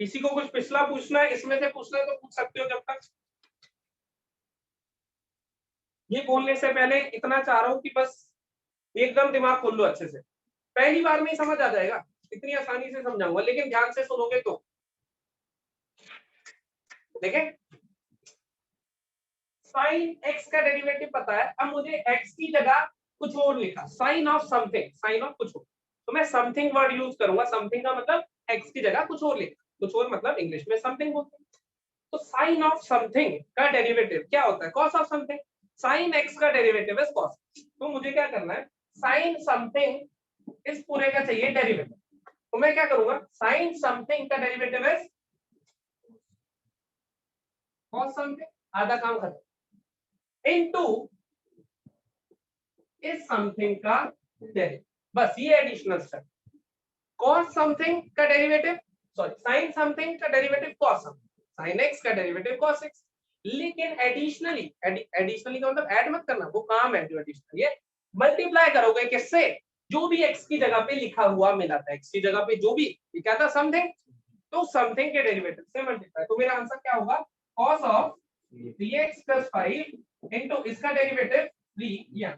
Speaker 1: किसी को कुछ पिछला पूछना है, इसमें से पूछना है तो पूछ सकते हो जब तक। ये बोलने से पहले इतना चाह रहा हूं कि बस एकदम दिमाग खोल लो अच्छे से, पहली बार में ही समझ आ जाएगा, इतनी आसानी से समझाऊंगा, लेकिन ध्यान से सुनोगे तो। देखें, साइन x का डेरिवेटिव पता है, अब मुझे x की जगह कुछ और लिखा, sine of something, sine of कुछ और, तो मैं समथिंग वर्ड यूज करूंगा। समथिंग का मतलब x की जगह कुछ और लिखा, कुछ और मतलब इंग्लिश में समथिंग बोलते हैं। तो साइन ऑफ समथिंग का डेरिवेटिव क्या होता है, cos of something. Sine x का डेरिवेटिव है कॉस, तो मुझे क्या करना है, साइन समथिंग इस पूरे का चाहिए डेरिवेटिव, तो मैं क्या करूंगा, साइन समथिंग का डेरिवेटिव है कॉस समथिंग, आधा काम खत्म, इनटू इस समथिंग का डेरिवेटिव, बस ये एडिशनल स्टेप। कॉस समथिंग का डेरिवेटिव, सॉरी साइन समथिंग का derivative cos something, sign x का डेरिवेटिव कॉस एक्स। लेकिन एडिशनली, एडिशनली का मतलब ऐड मत करना, वो काम है जो एडिशनल, ये मल्टीप्लाई करोगे किससे, जो भी एक्स की जगह पे लिखा हुआ मिला था, एक्स की जगह पे जो भी लिखा था समथिंग, तो समथिंग के डेरिवेटिव से मल्टीप्लाई, तो मेरा आंसर क्या होगा, कॉस ऑफ 3x + 5 इनटू इसका डेरिवेटिव 3, या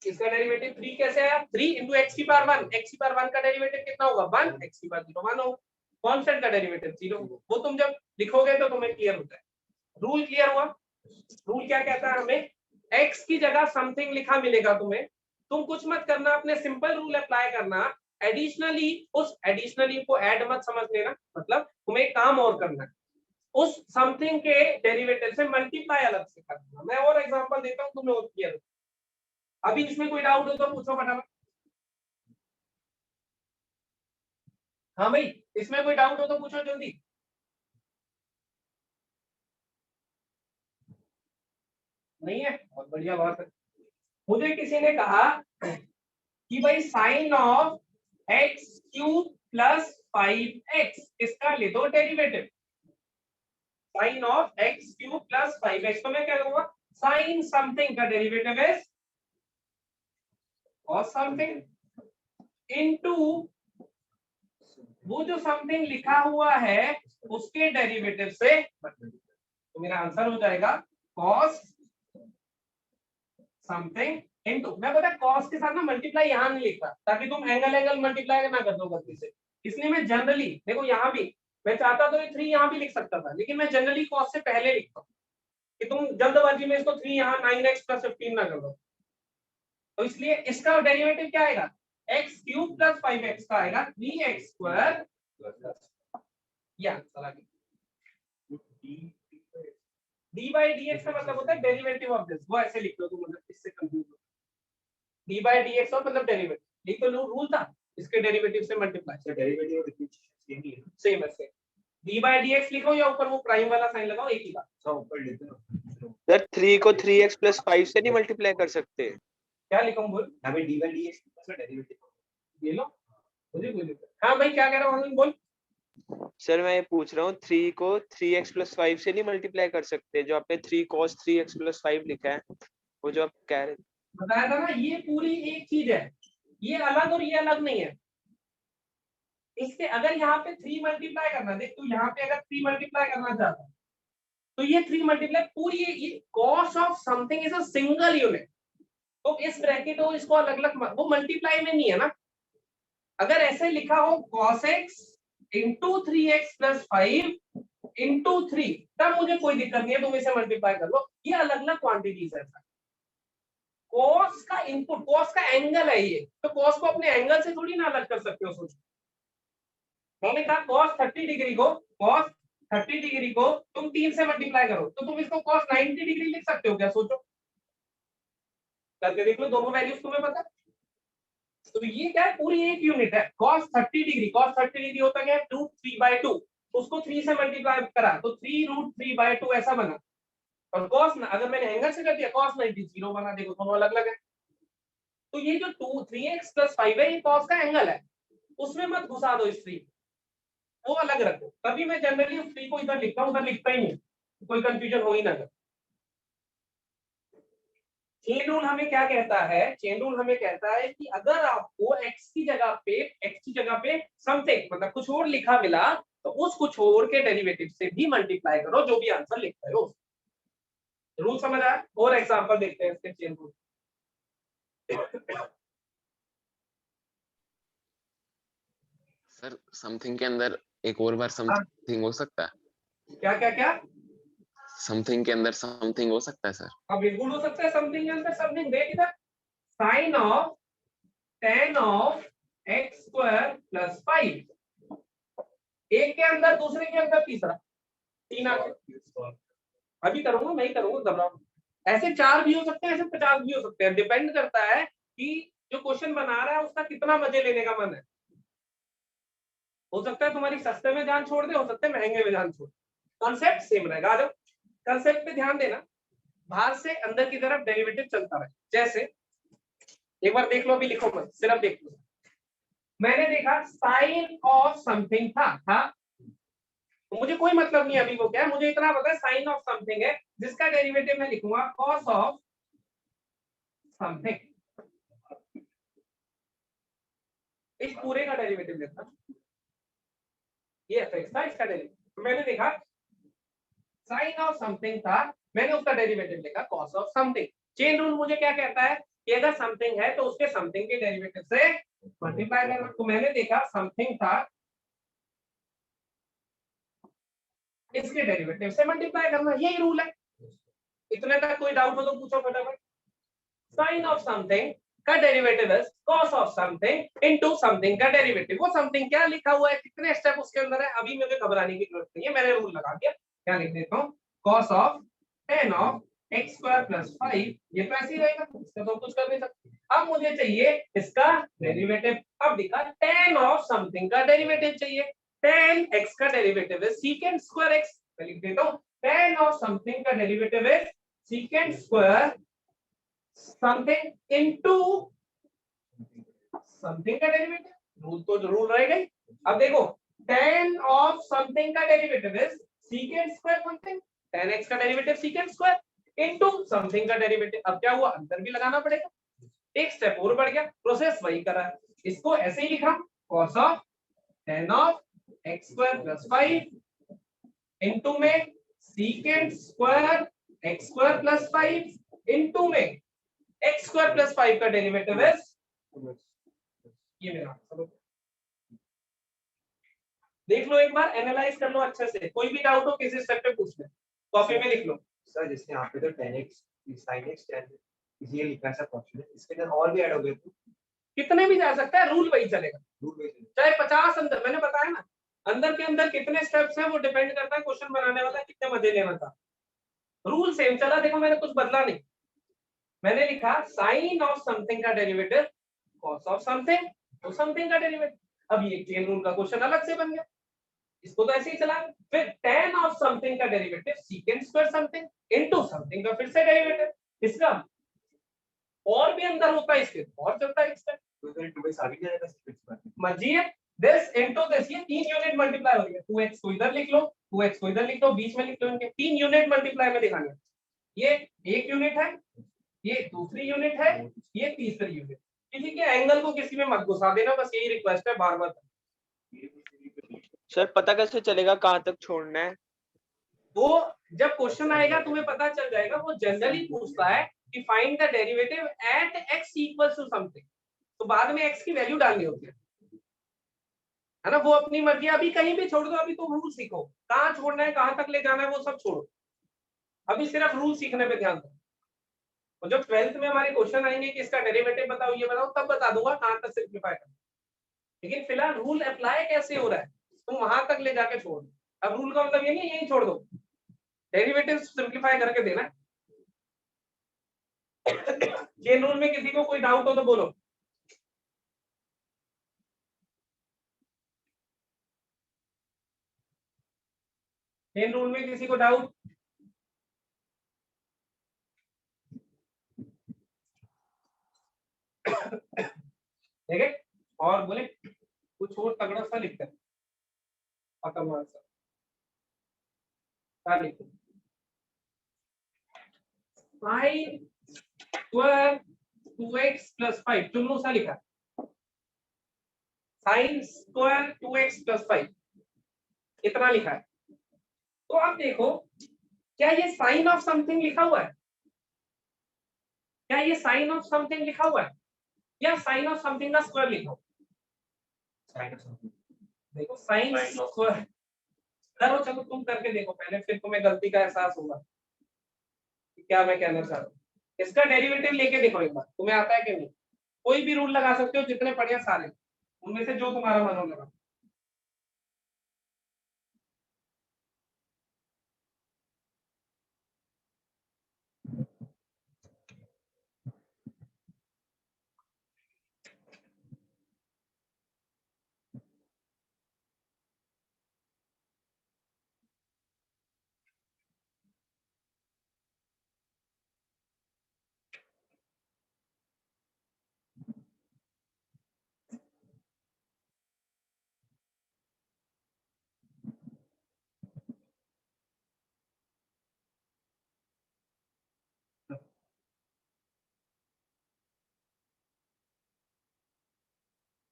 Speaker 1: इसका डेरिवेटिव 3 कैसे आया, 3 इंटू एक्स की पावर 1, एक्स की पावर 1 का डेरिवेटिव कितना होगा 1, एक्स की पावर 0 1 होगा, कांस्टेंट का डेरिवेटिव 0 होगा। वो तुम जब लिखोगे तो तुम्हें क्लियर होता है। रूल क्लियर हुआ। रूल क्या कहता है, हमें एक्स की जगह समथिंग लिखा मिलेगा तुम्हें, तुम कुछ मत करना, अपने सिंपल रूल अप्लाई करना, एडिशनली, उस एडिशनली को ऐड मत समझ लेना, मतलब तुम्हें काम और करना है, उस समथिंग के डेरिवेटिव से मल्टीप्लाई अलग से करना। मैं और एग्जांपल देता हूं, तुम्हें और क्लियर। अभी इसमें कोई डाउट हो तो पूछो फटाफट। हाँ भाई, इसमें कोई डाउट हो तो पूछो जल्दी। नहीं है, बहुत बढ़िया बात है। मुझे किसी ने कहा कि भाई साइन ऑफ x³ + 5x इसका ले दो derivative, sine of x³ + 5x, तो मैं क्या करूंगा, साइन समथिंग का डेरिवेटिव है और समथिंग इनटू वो जो समथिंग लिखा हुआ है उसके डेरिवेटिव से, तो मेरा आंसर हो जाएगा cos समथिंग इनटू, मैं पता कॉस के साथ ना मल्टीप्लाई यहाँ नहीं लिखता ताकि तुम एंगल मल्टीप्लाई ना कर दो गलती से, इसलिए मैं जनरली देखो यहाँ भी मैं चाहता तो 3 यहाँ भी लिख सकता था, लेकिन मैं जनरली कॉस से पहले लिखता हूँ कि तुम जल्दबाजी में इसको 3 यहाँ 9x + 15 ना कर दो। तो इसलिए इसका डेरिवेटिव क्या आएगा, x क्यूब + 5x का आएगा 3x²। ये आंसर आ गया। d/dx का मतलब होता है डेरिवेटिव ऑफ दिस, वो ऐसे लिख लो तुम, मतलब इससे कंफ्यूज हो। d/dx और मतलब डेरिवेटिव, ये तो रूल था, इसके डेरिवेटिव से मल्टीप्लाई,
Speaker 4: डेरिवेटिव और डिफरेंशिएशन सेम ही है,
Speaker 1: सेम है सेम। d/dx लिखो या ऊपर वो प्राइम वाला साइन लगाओ, एक ही बात।
Speaker 4: सब ऊपर लेते हैं
Speaker 5: सर 3 को 3x + 5 से नहीं मल्टीप्लाई कर सकते?
Speaker 1: क्या लिखूं बोल,
Speaker 4: हमें d/dx का डेरिवेटिव
Speaker 1: ये लो मुझे बोल। हाँ भाई क्या कह रहा हूँ बोल।
Speaker 5: सर मैं ये पूछ रहा हूँ 3 को 3x + 5 से नहीं मल्टीप्लाई कर सकते? जो आपने 3 cos 3x + 5 लिखा है, वो जो आप कह रहे
Speaker 1: बताया था ना, ये पूरी एक चीज है, ये अलग और ये अलग नहीं है। इससे अगर यहाँ पे 3 मल्टीप्लाई करना, देख तू यहाँ पे अगर 3 मल्टीप्लाई करना चाहता तो ये 3 मल्टीप्लाई पूरी ये cos of something is a single unit, तो इस ब्रैकेट और इसको अलग अलग वो मल्टीप्लाई में नहीं है ना। अगर ऐसे लिखा हो cos x × 3x + 5 × 3 तब मुझे कोई दिक्कत नहीं है, तुम इसे मल्टीप्लाई कर लो, ये अलग अलग क्वांटिटीज है। कॉस का इनपुट, कॉस का एंगल है ये, तो कॉस को अपने एंगल से थोड़ी ना अलग कर सकते हो। सोचो मैंने कहा cos 30 डिग्री को तुम 3 से मल्टीप्लाई करो तो तुम इसको cos 90 डिग्री लिख सकते हो क्या, सोचो करके देख लो, दोनों वैल्यूज तुम्हें पता है। तो ये क्या है, पूरी एक यूनिट है। cos 30 डिग्री होता क्या है, √3/2, उसको 3 से मल्टीप्लाई करा तो 3√3/2 ऐसा बना। और cos अगर मैंने एंगल से कर दिया cos 90 0 बना, देखो दोनों अलग अलग है। तो ये जो 3x + 5 है ये cos का एंगल है, उसमें मत घुसा दो इस 3, वो अलग रखो। तभी मैं जनरली उस 3 को इधर लिखता हूं, उधर लिखता ही नहीं, कोई कंफ्यूजन हो ही ना। चेन रूल हमें क्या कहता है, चेन रूल हमें कहता है कि अगर आपको x की जगह पे समथिंग मतलब कुछ और लिखा मिला तो उस कुछ और के डेरिवेटिव से भी मल्टीप्लाई करो जो भी आंसर लिखते हो। रूल समझ आया? और एग्जांपल देखते हैं इसके चेन रूल।
Speaker 6: सर समथिंग के अंदर एक और बार समथिंग हो सकता है?
Speaker 1: क्या
Speaker 6: समथिंग के अंदर समथिंग हो सकता है सर?
Speaker 1: अब बिल्कुल हो सकता है समथिंग के अंदर समथिंग। देख इधर, sin of tan of x² + 5, एक के अंदर दूसरे के अंदर तीसरा, 3 आ गए। अभी करूंगा, मैं ही करूंगा, घबराओ। ऐसे 4 भी हो सकते हैं, ऐसे 50 भी हो सकते हैं, डिपेंड करता है कि जो क्वेश्चन बना रहा है उसका कितना मजे लेने का मन है। हो सकता है तुम्हारी सस्ते में जान छोड़ दे, हो सकता है महंगे में जान छोड़। कॉन्सेप्ट सेम रहेगा। आ जाओ कॉन्सेप्ट पे ध्यान देना, बाहर से अंदर की तरफ डेरिवेटिव चलता रहे। जैसे एक बार देख लो, अभी लिखो मत, सिर्फ देख लो। मैंने देखा साइन ऑफ समथिंग था तो मुझे कोई मतलब नहीं अभी वो क्या है, मुझे इतना पता है साइन ऑफ समथिंग है, जिसका डेरिवेटिव मैं लिखूंगा कॉस ऑफ समथिंग। इस पूरे का डेरिवेटिव लिखना, ये एफएक्स था, इसका डेरिवेटिव। मैंने देखा साइन ऑफ समथिंग था, मैंने उसका डेरिवेटिव लिखा cos of something. Chain rule मुझे क्या कहता है कि अगर समथिंग है तो उसके समथिंग के डेरिवेटिव से मल्टीप्लाई करना। तो मैंने देखा समथिंग था, इसके डेरिवेटिव से मल्टीप्लाई करना, यही रूल है। इतने तक कोई डाउट हो तो पूछो फटाफट। साइन ऑफ समथिंग का डेरिवेटिव है cos of something into something का डेरिवेटिव। वो समथिंग क्या लिखा हुआ है, कितने स्टेप उसके अंदर है, अभी मुझे घबराने की जरूरत नहीं है, मैंने रूल लगा दिया। क्या लिख देता हूँ, cos of tan of x² + 5, ये तो ऐसे ही रहेगा, इसका तो कुछ कर नहीं सकते। अब मुझे चाहिए इसका डेरिवेटिव। अब दिखा tan of समथिंग का डेरिवेटिव चाहिए, tan x का डेरिवेटिव है sec² x, मैं लिख देता हूँ tan of समथिंग का डेरिवेटिव है sec² समथिंग इनटू समथिंग का डेरिवेटिव। रूल तो जरूर रहेगा ही। अब देखो tan of समथिंग का डेरिवेटिव है sec² समथिंग, tan x का डेरिवेटिव sec² इनटू समथिंग का डेरिवेटिव। अब क्या हुआ, अंतर भी लगाना पड़ेगा, एक स्टेप और बढ़ गया, प्रोसेस वही करा। इसको ऐसे ही लिखा cos of tan of x² + 5 into में sec² x² + 5 इनटू में एक्स स्क्वायर प्लस 5 का डेरिवेटिव इज ये मेरा आंसर। देख लो एक बार, एनालाइज कर लो अच्छे से, कोई भी डाउट हो किसी स्टेप पे पूछ ले, कॉपी में लिख लो।
Speaker 4: सर जैसे यहाँ पे तो 10x sin x tan ये लिखा है सर क्वेश्चन है, इसके अंदर और भी ऐड हो गए तो
Speaker 1: कितने भी जा सकता है, रूल वही चलेगा,
Speaker 4: रूल में से
Speaker 1: चाहे 50 अंदर, मैंने बताया ना अंदर के अंदर कितने स्टेप्स हैं वो डिपेंड करता है क्वेश्चन बनाने वाला कितने मजे लेना था। रूल सेम चला, देखो मैंने कुछ बदला नहीं, मैंने लिखा साइन ऑफ समथिंग का डेरिवेटिव कॉस ऑफ समथिंग, तो समथिंग का डेरिवेटिव, अब ये चेन रूल का क्वेश्चन अलग से बन गया, इसको तो ऐसे ही चला। फिर tan ऑफ समथिंग का derivative secant square something into something का फिर से डेरिवेटिव, इसका और भी अंदर होता है इसके और चलता है इसका,
Speaker 4: तो फिर 2x आ भी जाएगा सिर्फ पर
Speaker 1: मर्जी है। दिस इनटू दिस, ये 3 यूनिट मल्टीप्लाई हो रही है, 2x को इधर लिख लो, 2x को इधर लिख लो, बीच में लिख लो, इनके 3 यूनिट मल्टीप्लाई में दिखाना है। ये एक यूनिट है, ये दूसरी यूनिट है, ये तीसरी यूनिट। किसी के एंगल को किसी में मत घुसा देना, बस यही रिक्वेस्ट है बार बार।
Speaker 5: सर पता कैसे चलेगा कहाँ तक छोड़ना है?
Speaker 1: वो जब क्वेश्चन आएगा तुम्हें पता चल जाएगा, वो जनरली पूछता है कि find the derivative at x equals to something, तो बाद में x की वैल्यू डालनी होती है ना, वो अपनी मर्जी, अभी कहीं भी छोड़ दो, अभी तुम रूल सीखो, कहाँ छोड़ना है कहाँ तक ले जाना है वो सब छोड़ो, अभी सिर्फ रूल सीखने पे ध्यान दो। और जब 12th में हमारे क्वेश्चन आएंगे कि इसका डेरिवेटिव बताओ ये बताओ, तब बता दूंगा कहाँ तक सिंप्लीफाई करना, लेकिन फिलहाल रूल अप्लाई कैसे हो रहा है तुम वहां तक ले जाके छोड़ दो। अब रूल का मतलब ये नहीं यही छोड़ दो, डेरिवेटिव सिंप्लीफाई करके देना। चेन रूल में किसी को कोई डाउट हो तो बोलो। चेन रूल में किसी को डाउट? ठीक है, और बोले कुछ और तगड़ा सा लिखते हैं, क्या लिखते हैं? Sine square 2x plus 5, Chunnu सा लिखा, साइन स्क्वायर 2x प्लस 5 इतना लिखा है। तो आप देखो क्या ये साइन ऑफ समथिंग लिखा हुआ है, क्या ये साइन ऑफ समथिंग लिखा हुआ है, या साइन ऑफ समथिंग का स्क्वायर लिखा हो? देखो साइन स्क्वायर करो, चलो तुम करके देखो पहले, फिर तुम्हें गलती का एहसास होगा कि क्या मैं कहना चाह रहा हूँ। इसका डेरिवेटिव लेके देखो एक बार, तुम्हें आता है कि नहीं। कोई भी रूल लगा सकते हो, जितने पढ़े सारे, उनमें से जो तुम्हारा मन हो लगा।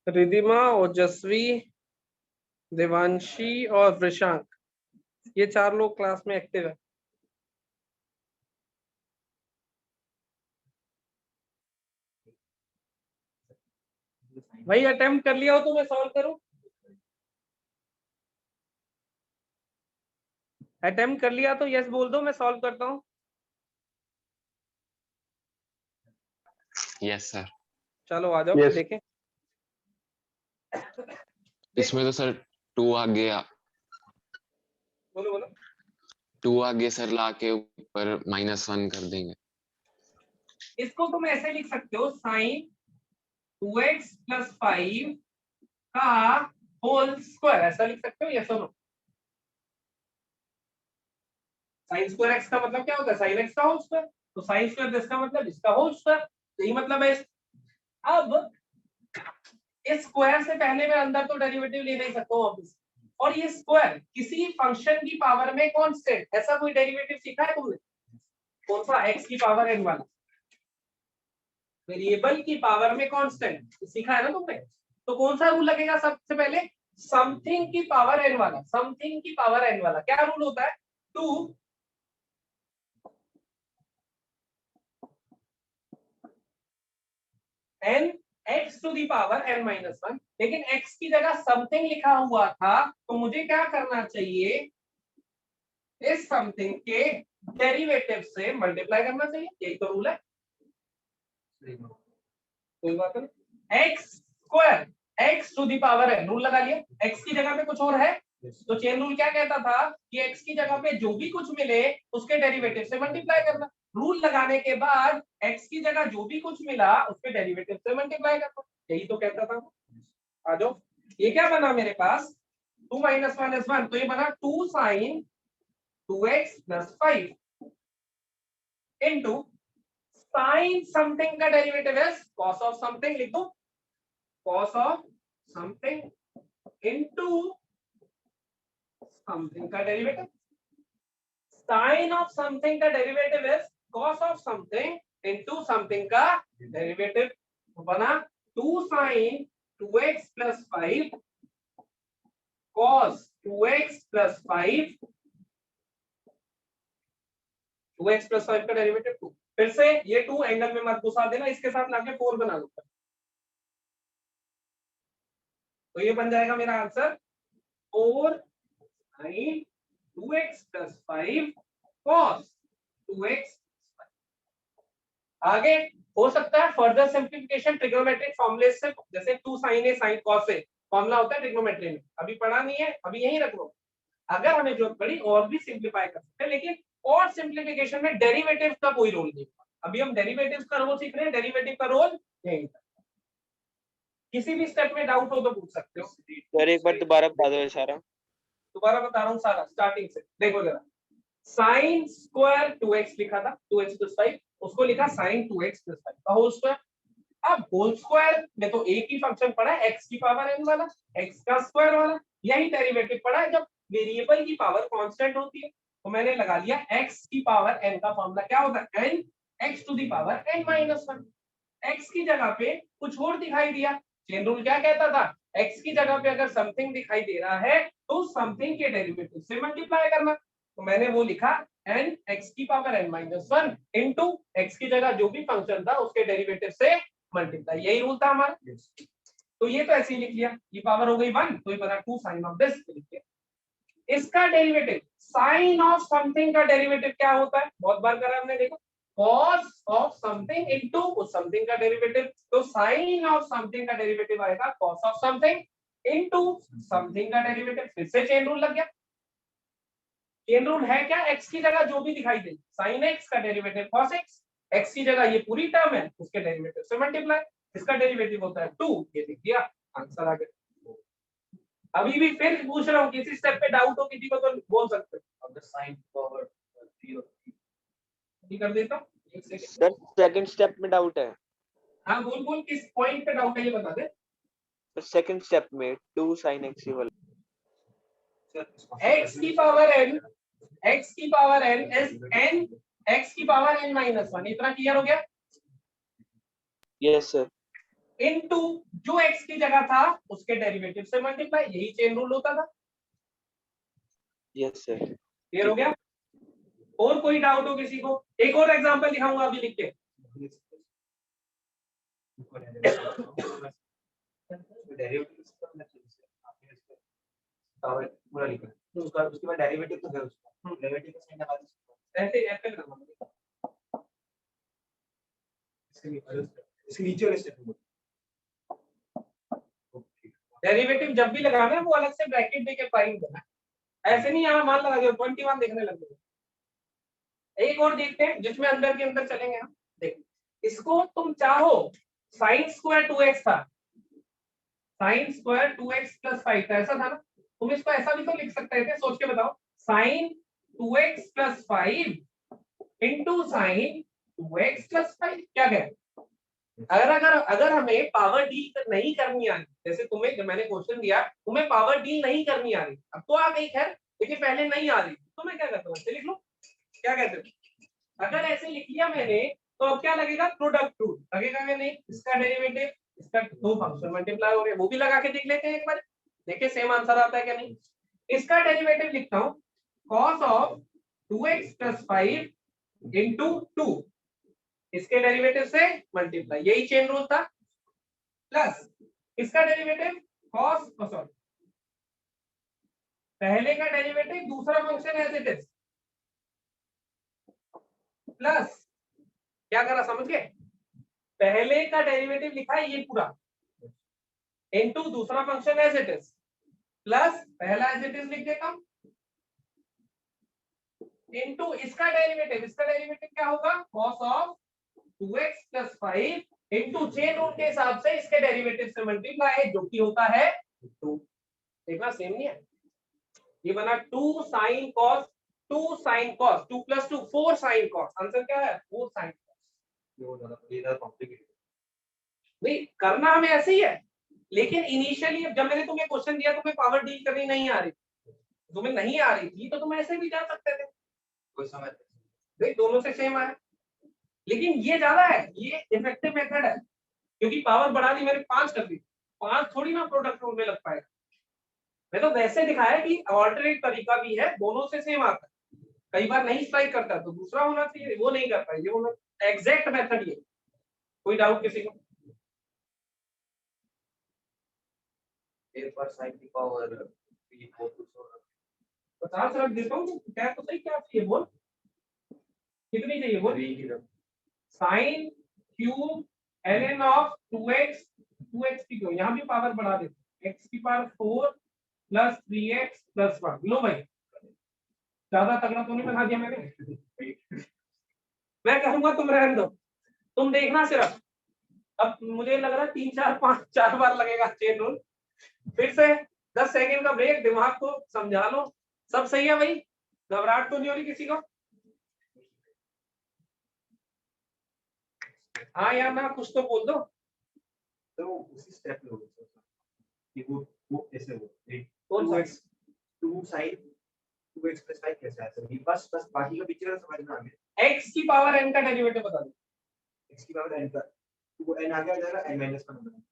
Speaker 1: रिधिमा, ओजस्वी, देवांशी और वृशांक, ये 4 लोग क्लास में एक्टिव है। भाई अटेम्प्ट कर लिया हो तो मैं सॉल्व करूं? अटेम्प्ट कर लिया तो यस बोल दो, मैं सॉल्व करता हूं।
Speaker 6: Yes sir.
Speaker 1: चलो आ जाओ
Speaker 7: Yes.
Speaker 1: देखें।
Speaker 6: इसमें तो सर 2 आ गया,
Speaker 1: बोलो बोलो।
Speaker 6: 2 आगे सर लाके ऊपर -1 कर देंगे।
Speaker 1: इसको तुम ऐसे लिख सकते हो, साइन 2x प्लस 5 का होल स्क्वायर, ऐसा लिख सकते हो, यस और नो। साइन स्क्वायर x का मतलब क्या होता है, साइन x का होल स्क्वायर, तो साइन स्क्वायर दिस का मतलब इसका होल स्क्वायर, यही मतलब है। अब इस स्क्वायर से पहले मैं अंदर तो डेरिवेटिव ले नहीं सकता हूं ऑब्वियसली, और ये स्क्वायर किसी फंक्शन की पावर में कांस्टेंट, ऐसा कोई डेरिवेटिव सीखा है तुमने? कौन सा? x की पावर n वाला, वेरिएबल की पावर में कांस्टेंट सीखा है ना तुमने। तो कौन सा रूल लगेगा सबसे पहले? समथिंग की पावर n वाला, समथिंग की पावर n वाला। क्या रूल होता है? 2 n x to the power n minus 1, लेकिन x की जगह समथिंग लिखा हुआ था, तो मुझे क्या करना चाहिए, इस समथिंग के डेरिवेटिव से मल्टीप्लाई करना चाहिए, यही तो रूल है। कोई बात नहीं, x square x to the power n, rule लगा लिया। x की जगह पे कुछ और है, तो चेन रूल क्या कहता था कि x की जगह पे जो भी कुछ मिले उसके डेरिवेटिव से मल्टीप्लाई करना। रूल लगाने के बाद x की जगह जो भी कुछ मिला उसके डेरिवेटिव से मल्टीप्लाई करना, यही तो कहता था। आ जाओ, ये क्या बना मेरे पास, 2 माइनस 1, तो ये बना 2 sine 2x plus 5 into sine something का डेरिवेटिव है कॉस ऑफ समथिंग, लिख दो cos of something into something का डेरिवेटिव। साइन ऑफ समथिंग का डेरिवेटिव है cos of something into something का डेरिवेटिव, तो बना 2 sine 2x plus 5 cos 2x plus 5, 2x plus 5 का डेरिवेटिव 2। फिर से ये 2 एंगल में मत घुसा देना, इसके साथ लाके 4 बना लो, तो ये बन जाएगा मेरा answer 4 sin 2x plus 5 cos 2x। आगे हो सकता है फर्दर सिंप्लीफिकेशन ट्रिग्नोमेट्रिक फॉर्मूले से, जैसे 2 sin a sin cos a formula होता है ट्रिग्नोमेट्री में, अभी पढ़ा नहीं है, अभी यहीं रख लो। अगर हमें जरूरत पड़ी और भी सिंप्लीफाई कर सकते हैं, लेकिन और सिंप्लीफिकेशन में डेरिवेटिव का कोई रोल नहीं। अभी हम डेरिवेटिव्स का रोल सीख रहे हैं, डेरिवेटिव का रोल यही था। किसी भी स्टेप में डाउट हो तो पूछ सकते हो।
Speaker 5: सर एक बार दोबारा बता दो इशारा।
Speaker 1: दोबारा बता रहा हूँ सारा स्टार्टिंग से, देखो जरा। साइन स्क्वायर 2x लिखा था 2x प्लस 5, उसको लिखा साइन 2x प्लस 5 का होल स्क्वायर। अब होल स्क्वायर में तो एक ही फंक्शन पड़ा है x की पावर n वाला, x का स्क्वायर वाला, यही डेरिवेटिव पड़ा है जब वेरिएबल की पावर कांस्टेंट होती है। तो मैंने लगा लिया x की पावर n का फॉर्मूला क्या होता है, n x to the power n minus 1। x की जगह पे कुछ और दिखाई दिया, चेन रूल क्या कहता था, x की जगह पे अगर समथिंग दिखाई दे रहा है तो समथिंग के डेरिवेटिव से मल्टीप्लाई करना। तो मैंने वो लिखा n x की power n minus 1 into x की जगह जो भी फंक्शन था उसके डेरिवेटिव से मल्टीप्लाई, यही रूल था हमारा। तो ये तो ऐसे ही लिख लिया, ये पावर हो गई 1, तो ये बना 2 साइन ऑफ दिस, लिख लिया। इसका डेरिवेटिव साइन ऑफ समथिंग का डेरिवेटिव क्या होता है, बहुत बार करा हमने, देखो cos ऑफ समथिंग इनटू उस समथिंग का डेरिवेटिव, तो साइन ऑफ समथिंग का डेरिवेटिव आएगा cos of something into something का डेरिवेटिव। फिर से चेन रूल लग गया। चेन रूल है क्या, x की जगह जो भी दिखाई दे, sin x का डेरिवेटिव cos x, x की जगह ये पूरी टर्म है उसके डेरिवेटिव से मल्टीप्लाई, इसका डेरिवेटिव होता है 2, ये लिख दिया, आंसर आ गया। अभी भी फिर पूछ रहा हूँ, किसी स्टेप पे डाउट हो किसी को तो बोल सकते हो। अगर साइन पावर 3 कर देता हूँ, एक सेकंड।
Speaker 5: सर सेकंड स्टेप में डाउट है।
Speaker 1: हाँ बोल बोल, किस पॉइंट पे डाउट है ये बता दे।
Speaker 5: सेकंड स्टेप में 2 sin x वाला
Speaker 1: x की पावर n, x की power n is n x की पावर n माइनस 1, इतना क्लियर हो गया।
Speaker 5: Yes sir.
Speaker 1: इनटू जो x की जगह था उसके डेरिवेटिव से मल्टीप्लाई, यही चेन रूल होता था।
Speaker 5: Yes sir.
Speaker 1: क्लियर हो गया। और कोई डाउट हो किसी को, एक और एग्जांपल दिखाऊंगा अभी लिख के।
Speaker 4: पूरा लिखा है, उसका उसके बाद डेरिवेटिव तो है, उसका डेरिवेटिव का साइन लगा दो,
Speaker 1: ऐसे ऐसे करना,
Speaker 4: इसके नीचे वाले स्टेप में
Speaker 1: डेरिवेटिव जब भी लगाना है वो अलग से ब्रैकेट देके फाइन करना है, ऐसे नहीं यहाँ मान लगा दो 21 देखने लग गए। एक और देखते हैं जिसमें अंदर के अंदर चलेंगे हम। देखो इसको तुम चाहो साइन स्क्वायर 2x था, साइन स्क्वायर 2x प्लस 5 था, ऐसा था ना, तुम इसको ऐसा भी तो लिख सकते थे, सोच के बताओ, sine 2x plus 5 into sine 2x plus 5, क्या कहें। अगर हमें पावर डील नहीं करनी आ रही, जैसे तुम्हें जब मैंने क्वेश्चन दिया तुम्हें पावर डील नहीं करनी आ रही, अब तो आ गई खैर, लेकिन पहले नहीं आ रही, तो मैं क्या करता हूँ, ऐसे लिख लो, क्या कहते हो। अगर ऐसे लिख लिया मैंने तो अब क्या लगेगा, प्रोडक्ट रूल लगेगा या नहीं, इसका डेरिवेटिव इसका दो फंक्शन मल्टीप्लाई हो रहे, वो भी लगा के देख लेते हैं एक बार, देखिए सेम आंसर आता है क्या नहीं। इसका डेरिवेटिव लिखता हूँ cos of 2x plus 5 into 2, इसके डेरिवेटिव से मल्टीप्लाई, यही चेन रूल था। प्लस इसका डेरिवेटिव cos, सॉरी पहले का डेरिवेटिव दूसरा function as it is, plus क्या करा समझ गए, पहले का डेरिवेटिव लिखा है ये पूरा इनटू दूसरा function as it is, plus पहला एज इट इज लिख देता हूं इनटू इसका डेरिवेटिव क्या होगा cos of 2x + 5 into chain rule के हिसाब से इसके डेरिवेटिव से मल्टीप्लाई, जो कि होता है 2। देखना सेम नहीं है, ये बना 2 sin cos 2 + 2 4 sin cos, answer क्या है 4 sin cos।
Speaker 4: ये ज्यादा कॉम्प्लिकेटेड
Speaker 1: नहीं करना हमें ऐसे ही है, लेकिन इनिशियली जब मैंने तुम्हें क्वेश्चन दिया तुम्हें पावर डील करनी नहीं आ रही, तुम्हें नहीं आ रही थी तो तुम ऐसे भी जा सकते थे,
Speaker 4: कोई समझ
Speaker 1: भाई दोनों से सेम आया, लेकिन ये ज्यादा है, ये इफेक्टिव मेथड है, क्योंकि पावर बढ़ा दी मैंने 5 कर दी, 5 थोड़ी ना प्रोडक्ट रूल में लग पाएगा। मैं तो वैसे दिखाया कि ऑल्टरनेट तरीका भी है, दोनों से सेम आता है, कई बार नहीं स्ट्राइक करता तो दूसरा होना चाहिए, वो नहीं करता, ये होना एग्जैक्ट मेथड ये। कोई डाउट किसी को?
Speaker 4: पर sin की पावर 3 4
Speaker 1: 50 रख देता हूँ, क्या तो सही, क्या चाहिए बोल, कितनी चाहिए बोल, sin cube ln of 2x की क्यों, यहाँ भी पावर बढ़ा देते, x की पावर 4 + 3x + 1। लो भाई ज्यादा तगड़ा तो नहीं बना दिया मैंने, मैं कहूंगा तुम रहने दो, तुम देखना सिर्फ, अब मुझे लग रहा है 3 4 5 4 बार लगेगा चेन रूल, फिर से 10 सेकंड का ब्रेक, दिमाग को समझा लो, सब सही है भाई, घबराहट तो नहीं हो रही किसी को? हाँ यार ना कुछ तो बोल दो।
Speaker 4: तो उसी स्टेप में होगा कि वो ऐसे हो
Speaker 1: कौन सा?
Speaker 4: 2 sin 2x + 5 कैसे आता है, बस बाकी का पिक्चर समझ में आ गया।
Speaker 1: x की पावर n का डेरिवेटिव बता दो,
Speaker 4: x की पावर n का वो n आगे आ जाएगा, n - 1 होगा,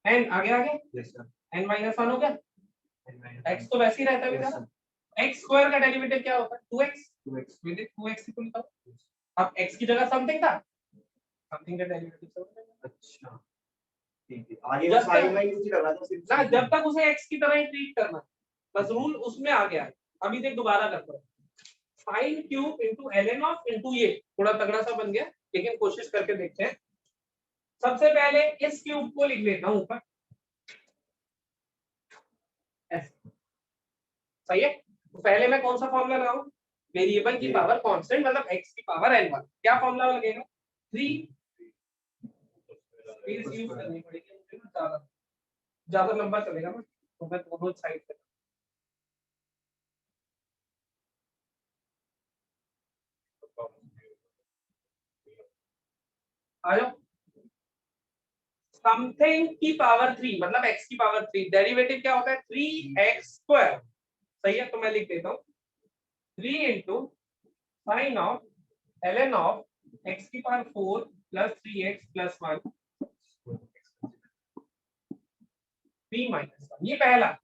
Speaker 1: n आगे
Speaker 4: यस सर,
Speaker 1: n - 1 हो गया,
Speaker 4: n -
Speaker 1: x तो वैसे ही रहता है बेटा, x स्क्वायर का डेरिवेटिव क्या होता है 2x,
Speaker 4: 2x
Speaker 1: with 2x equal to, अब x की जगह समथिंग था, समथिंग का डेरिवेटिव से हो जाएगा।
Speaker 4: अच्छा ठीक है, आगे
Speaker 1: जब
Speaker 4: साइन
Speaker 1: तक-
Speaker 4: लाइन कुछ लगा दो सिर्फ
Speaker 1: ना जब तक उसे x की तरह ही ट्रीट करना, बस रूल उसमें आ गया है। अभी देख दोबारा करता हूं, sin क्यूब ln ऑफ ये थोड़ा तगड़ा सा बन गया, लेकिन कोशिश करके देखते हैं। सबसे पहले इस क्यूब को लिख लेता हूं ऊपर, सही है। तो पहले मैं कौन सा फॉर्मूला लगाऊं, वेरिएबल की पावर कांस्टेंट मतलब x की पावर n1, क्या फॉर्मूला लगेगा 3, प्लीज यूज करनी पड़ेगी मुझे ना, ज्यादा लंबा चलेगा ना, तो मैं दोनों साइड से आ जाओ। समथिंग की पावर 3 मतलब x की पावर 3, डेरिवेटिव क्या होता है 3x², सही है। तो मैं लिख देता हूं 3 * sin of ln of x की पावर 4 + 3x + 1 3 - 1, ये पहला।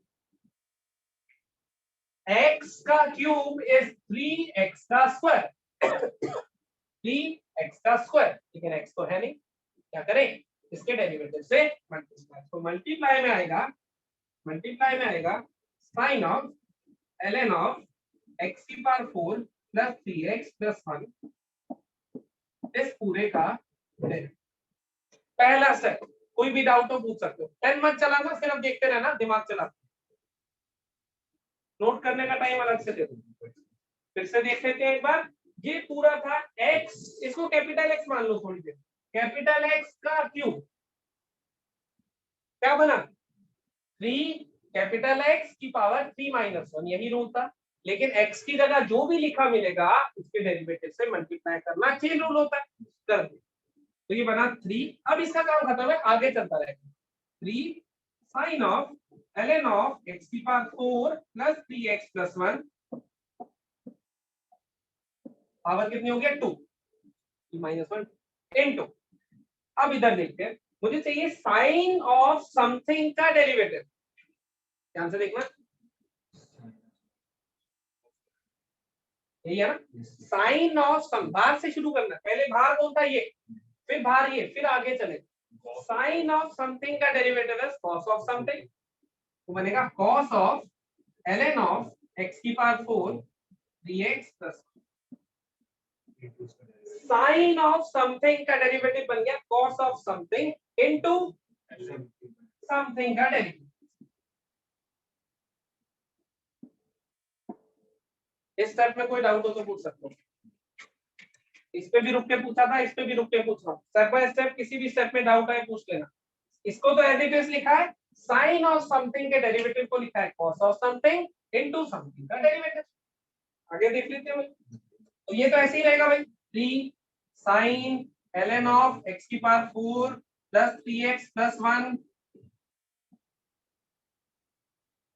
Speaker 1: x का क्यूब इज 3x², 3x², लेकिन x तो है नहीं, क्या करें, इसके डेरिवेटिव से मल्टीप्लाई, तो मल्टीप्लाई में आएगा sin of ln of x की पावर 4 + 3x + 1 इस पूरे का डेरिवेटिव। पहला स्टेप, कोई भी डाउट हो पूछ सकते हो, पेन मत चलाना, सिर्फ देखते रहना, दिमाग चला, नोट करने का टाइम अलग से दे दो। फिर से देख लेते हैं एक बार, ये पूरा था x, इसको कैपिटल X मान लो थोड़ी देर, कैपिटल X का क्यूब क्या बना 3 कैपिटल X की पावर 3 - 1, यही रूल था, लेकिन x की जगह जो भी लिखा मिलेगा उसके डेरिवेटिव से मल्टीप्लाई करना चेन रूल होता है, कर दे, तो ये बना 3। अब इसका काम खत्म है, आगे चलता रहेगा, 3 sin of ln of x की पावर 4 + 3x + 1, पावर कितनी हो गया 2 -1 इनटू, अब इधर देखते हैं, मुझे चाहिए साइन ऑफ समथिंग का डेरिवेटिव, ध्यान से देखना, यही है ना, साइन ऑफ सम, बाहर से शुरू करना, पहले बाहर कौन था ये, फिर बाहर ये, फिर आगे चले, साइन ऑफ समथिंग का डेरिवेटिव है कॉस ऑफ समथिंग, तो बनेगा cos of ln of x की power 4 3x plus sign of something का डेरिवेटिव बन गया cos of something into something का डेरिवेटिव। इस स्टेप में कोई डाउट हो तो पूछ सकते हो, इस पे भी रुक के पूछा था, इस पे भी रुक के पूछ रहा हूँ, स्टेप बाय स्टेप किसी भी स्टेप में डाउट आए पूछ लेना। इसको तो एज इट इज लिखा है, साइन ऑफ समथिंग के डेरिवेटिव को लिखा है cos of something into something का डेरिवेटिव। आगे देख लेते हैं भाई, तो ये तो ऐसे ही रहेगा भाई, 3 sin ln ऑफ x की पावर 4 प्लस 3x प्लस 1।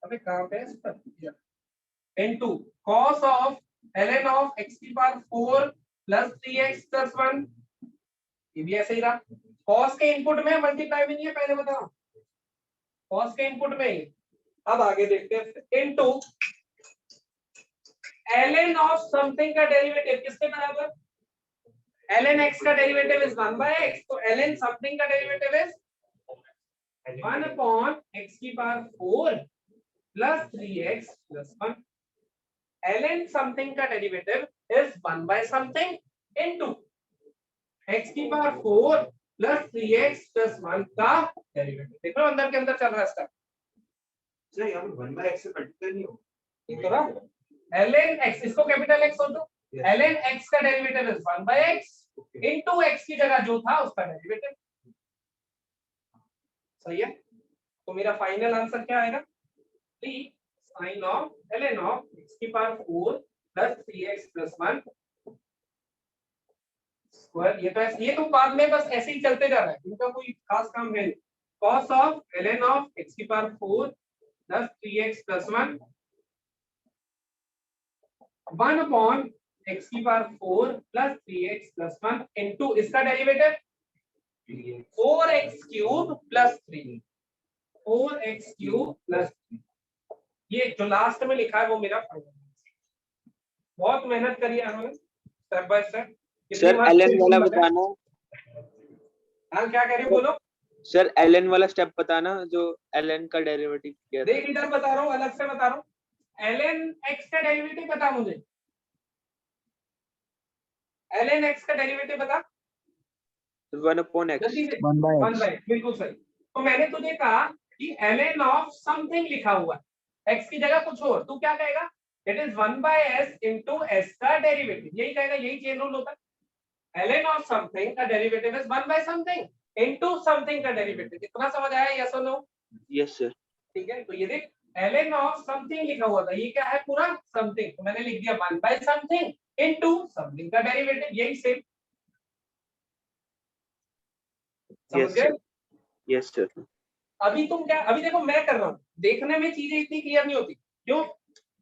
Speaker 1: अबे कहां पे है, into cos of ln of x की पावर 4 प्लस 3x प्लस 1। ये भी ऐसे ही रहा, cos के इनपुट में मल्टीप्लाई में नहीं है, पहले बताओ cos के इनपुट में ही। अब आगे देखते हैं, इनटू ln ऑफ समथिंग का डेरिवेटिव किसके बराबर, ln x का डेरिवेटिव इज 1 by x, तो ln समथिंग का डेरिवेटिव इज 1 upon x की power 4 plus 3x plus 1। ln something का derivative is 1 by something into x की पावर 4 प्लस 3x प्लस 1 का डेरिवेटिव। देखो अंदर के अंदर चल रहा है इसका,
Speaker 4: सर यहाँ पे 1 by x से मल्टीप्लाई नहीं हो,
Speaker 1: ठीक तो रहा ln x, इसको कैपिटल x सोचो, ln x का derivative is 1 by x into x की जगह जो था उसका डेरिवेटिव। सही है, तो मेरा फाइनल आंसर क्या आएगा, 3 sin of ln of x की power 4 plus 3x plus 1 square. ये तो बाद में बस ऐसे ही चलते जा रहा है, इनका कोई खास काम है नहीं। cos of ln of x की power 4 plus 3x plus 1 1 upon x की power 4 plus 3x plus 1 into इसका derivative 4x cube plus 3, 4x cube plus 3। ये जो लास्ट में लिखा है वो मेरा फाइनल। बहुत मेहनत करी है हमने step by step.
Speaker 5: Sir ln वाला बताना,
Speaker 1: हाँ क्या कह रहे हो बोलो,
Speaker 5: सर ln वाला स्टेप बताना जो ln का डेरिवेटिव किया था।
Speaker 1: देख इधर बता रहा हूँ, अलग से बता रहा हूँ, ln x का डेरिवेटिव बता मुझे, ln x का डेरिवेटिव बता
Speaker 5: 1 upon x,
Speaker 1: जल्दी से।
Speaker 3: 1 by
Speaker 1: 1 बाय, बिल्कुल सही। तो मैंने तुझे कहा कि ln ऑफ समथिंग लिखा हुआ है, x की जगह कुछ और, तू क्या कहेगा, it is 1 by s into s का डेरिवेटिव, यही कहेगा, यही चेन रूल होता है। ln ऑफ समथिंग का derivative is 1 by something into something का डेरिवेटिव। इतना समझ आया, यस और नो?
Speaker 5: Yes sir.
Speaker 1: ठीक है, तो ये देख ln ऑफ समथिंग लिखा हुआ था, ये क्या है पूरा समथिंग, तो मैंने लिख दिया 1 बाय समथिंग इनटू समथिंग का डेरिवेटिव, यही सेम। समझ गए?
Speaker 5: Yes sir.
Speaker 1: अभी तुम क्या, अभी देखो मैं कर रहा हूँ, देखने में चीजें इतनी क्लियर नहीं होती, क्यों,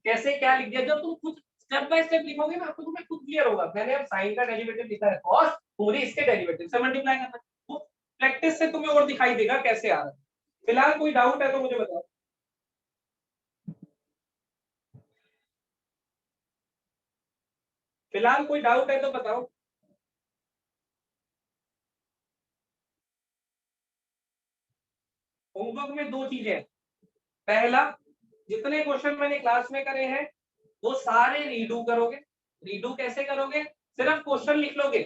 Speaker 1: कैसे क्या लिख दिया, जब तुम खुद स्टेप बाय स्टेप लिखोगे ना तो तुम्हें खुद क्लियर होगा। मैंने अब साइन का डेरिवेटिव लिखा है cos, मुझे इसके डेरिवेटिव से मल्टीप्लाई करना है, तो प्रैक्टिस से तुम्हें और दिखाई देगा कैसे आ रहा है। फिलहाल कोई डाउट है तो मुझे बताओ। फिलहाल कोई डाउट है तो बताओ। होमवर्क में दो चीजें हैं, पहला जितने क्वेश्चन मैंने क्लास में करे हैं वो सारे रीडू करोगे। रीडू कैसे करोगे, सिर्फ क्वेश्चन लिख लोगे,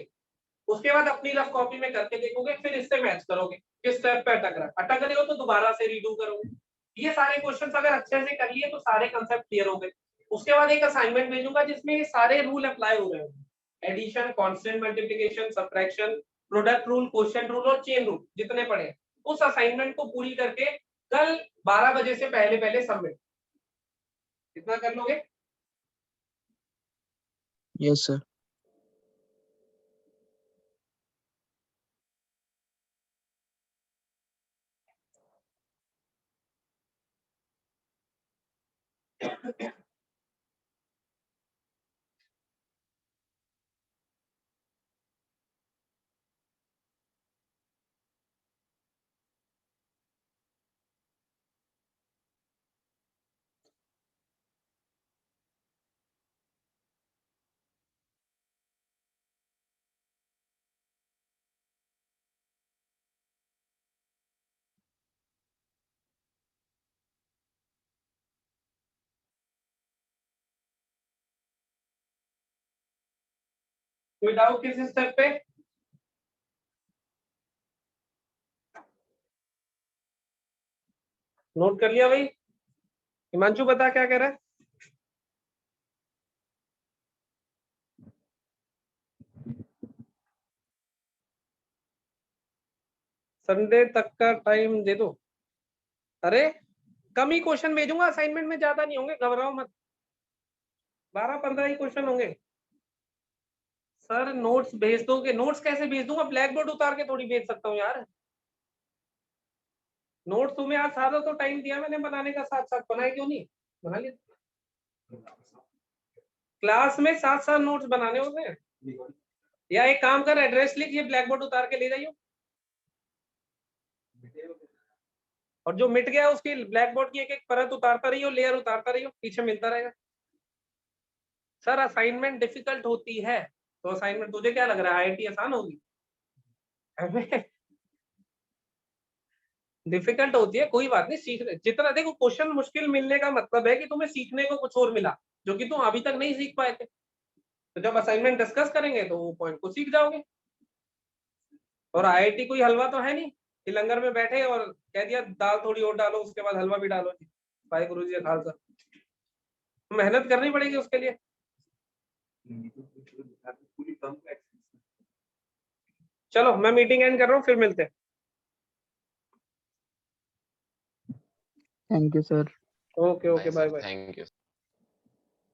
Speaker 1: उसके बाद अपनी रफ कॉपी में करके देखोगे, फिर इससे मैच करोगे किस स्टेप पे अटक रहा है, अटक रहे हो तो दोबारा से रीडू करोगे। ये सारे क्वेश्चंस अगर अच्छे से कर लिए तो सारे कंसेप्ट क्लियर हो गए। उसके बाद एक असाइनमेंट भेजूंगा जिसमें ये सारे रूल अप्लाई हो रहे होंगे, addition, constant multiplication, subtraction, product rule, quotient rule और चेन रूल जितने पढ़े हैं, उस असाइनमेंट को पूरी करके कल 12 बजे से पहले पहले सबमिट। कितना कर लोगे?
Speaker 3: yes sir।
Speaker 1: कोई डाउट किस स्टेप पे? नोट कर लिया भाई? हिमांशु बता क्या कह रहा है? संडे तक का टाइम दे दो। अरे कम ही क्वेश्चन भेजूंगा, असाइनमेंट में ज्यादा नहीं होंगे, घबराओ मत। 12-15 ही क्वेश्चन होंगे। सर नोट्स भेज दोगे? नोट्स कैसे भेज दूंगा? ब्लैक बोर्ड उतार के थोड़ी भेज सकता हूँ यार। नोट्स तुम्हें आज सारा तो टाइम दिया मैंने बनाने का, साथ साथ बनाए क्यों नहीं? बना लिया। क्लास में साथ साथ नोट्स बनाने होते हैं। या एक काम कर, एड्रेस लिख, ये ब्लैक बोर्ड उतार के ले जाइयो, और जो मिट गया उसकी ब्लैक बोर्ड की एक एक परत उतारता रहियो, लेयर उतारता रहियो, पीछे मिलता रहेगा। सर असाइनमेंट डिफिकल्ट होती है, तो असाइनमेंट तुझे क्या लग रहा है आईआईटी आसान होगी? डिफिकल्ट होती है, कोई बात नहीं, सीख जितना देखो, क्वेश्चन मुश्किल मिलने का मतलब है कि तुम्हें सीखने को कुछ और मिला जो कि तुम अभी तक नहीं सीख पाए थे। तो जब असाइनमेंट डिस्कस करेंगे तो वो पॉइंट को सीख जाओगे। और आईआईटी कोई हलवा तो है नहीं कि लंगर में बैठे और कह दिया दाल थोड़ी और डालो उसके बाद हलवा भी डालो जी, भाई गुरु जी खालसा। मेहनत करनी पड़ेगी उसके लिए। चलो मैं मीटिंग एंड कर रहा हूँ, फिर मिलते हैं।
Speaker 7: Thank you sir.
Speaker 1: Okay okay, bye bye.
Speaker 6: Thank you.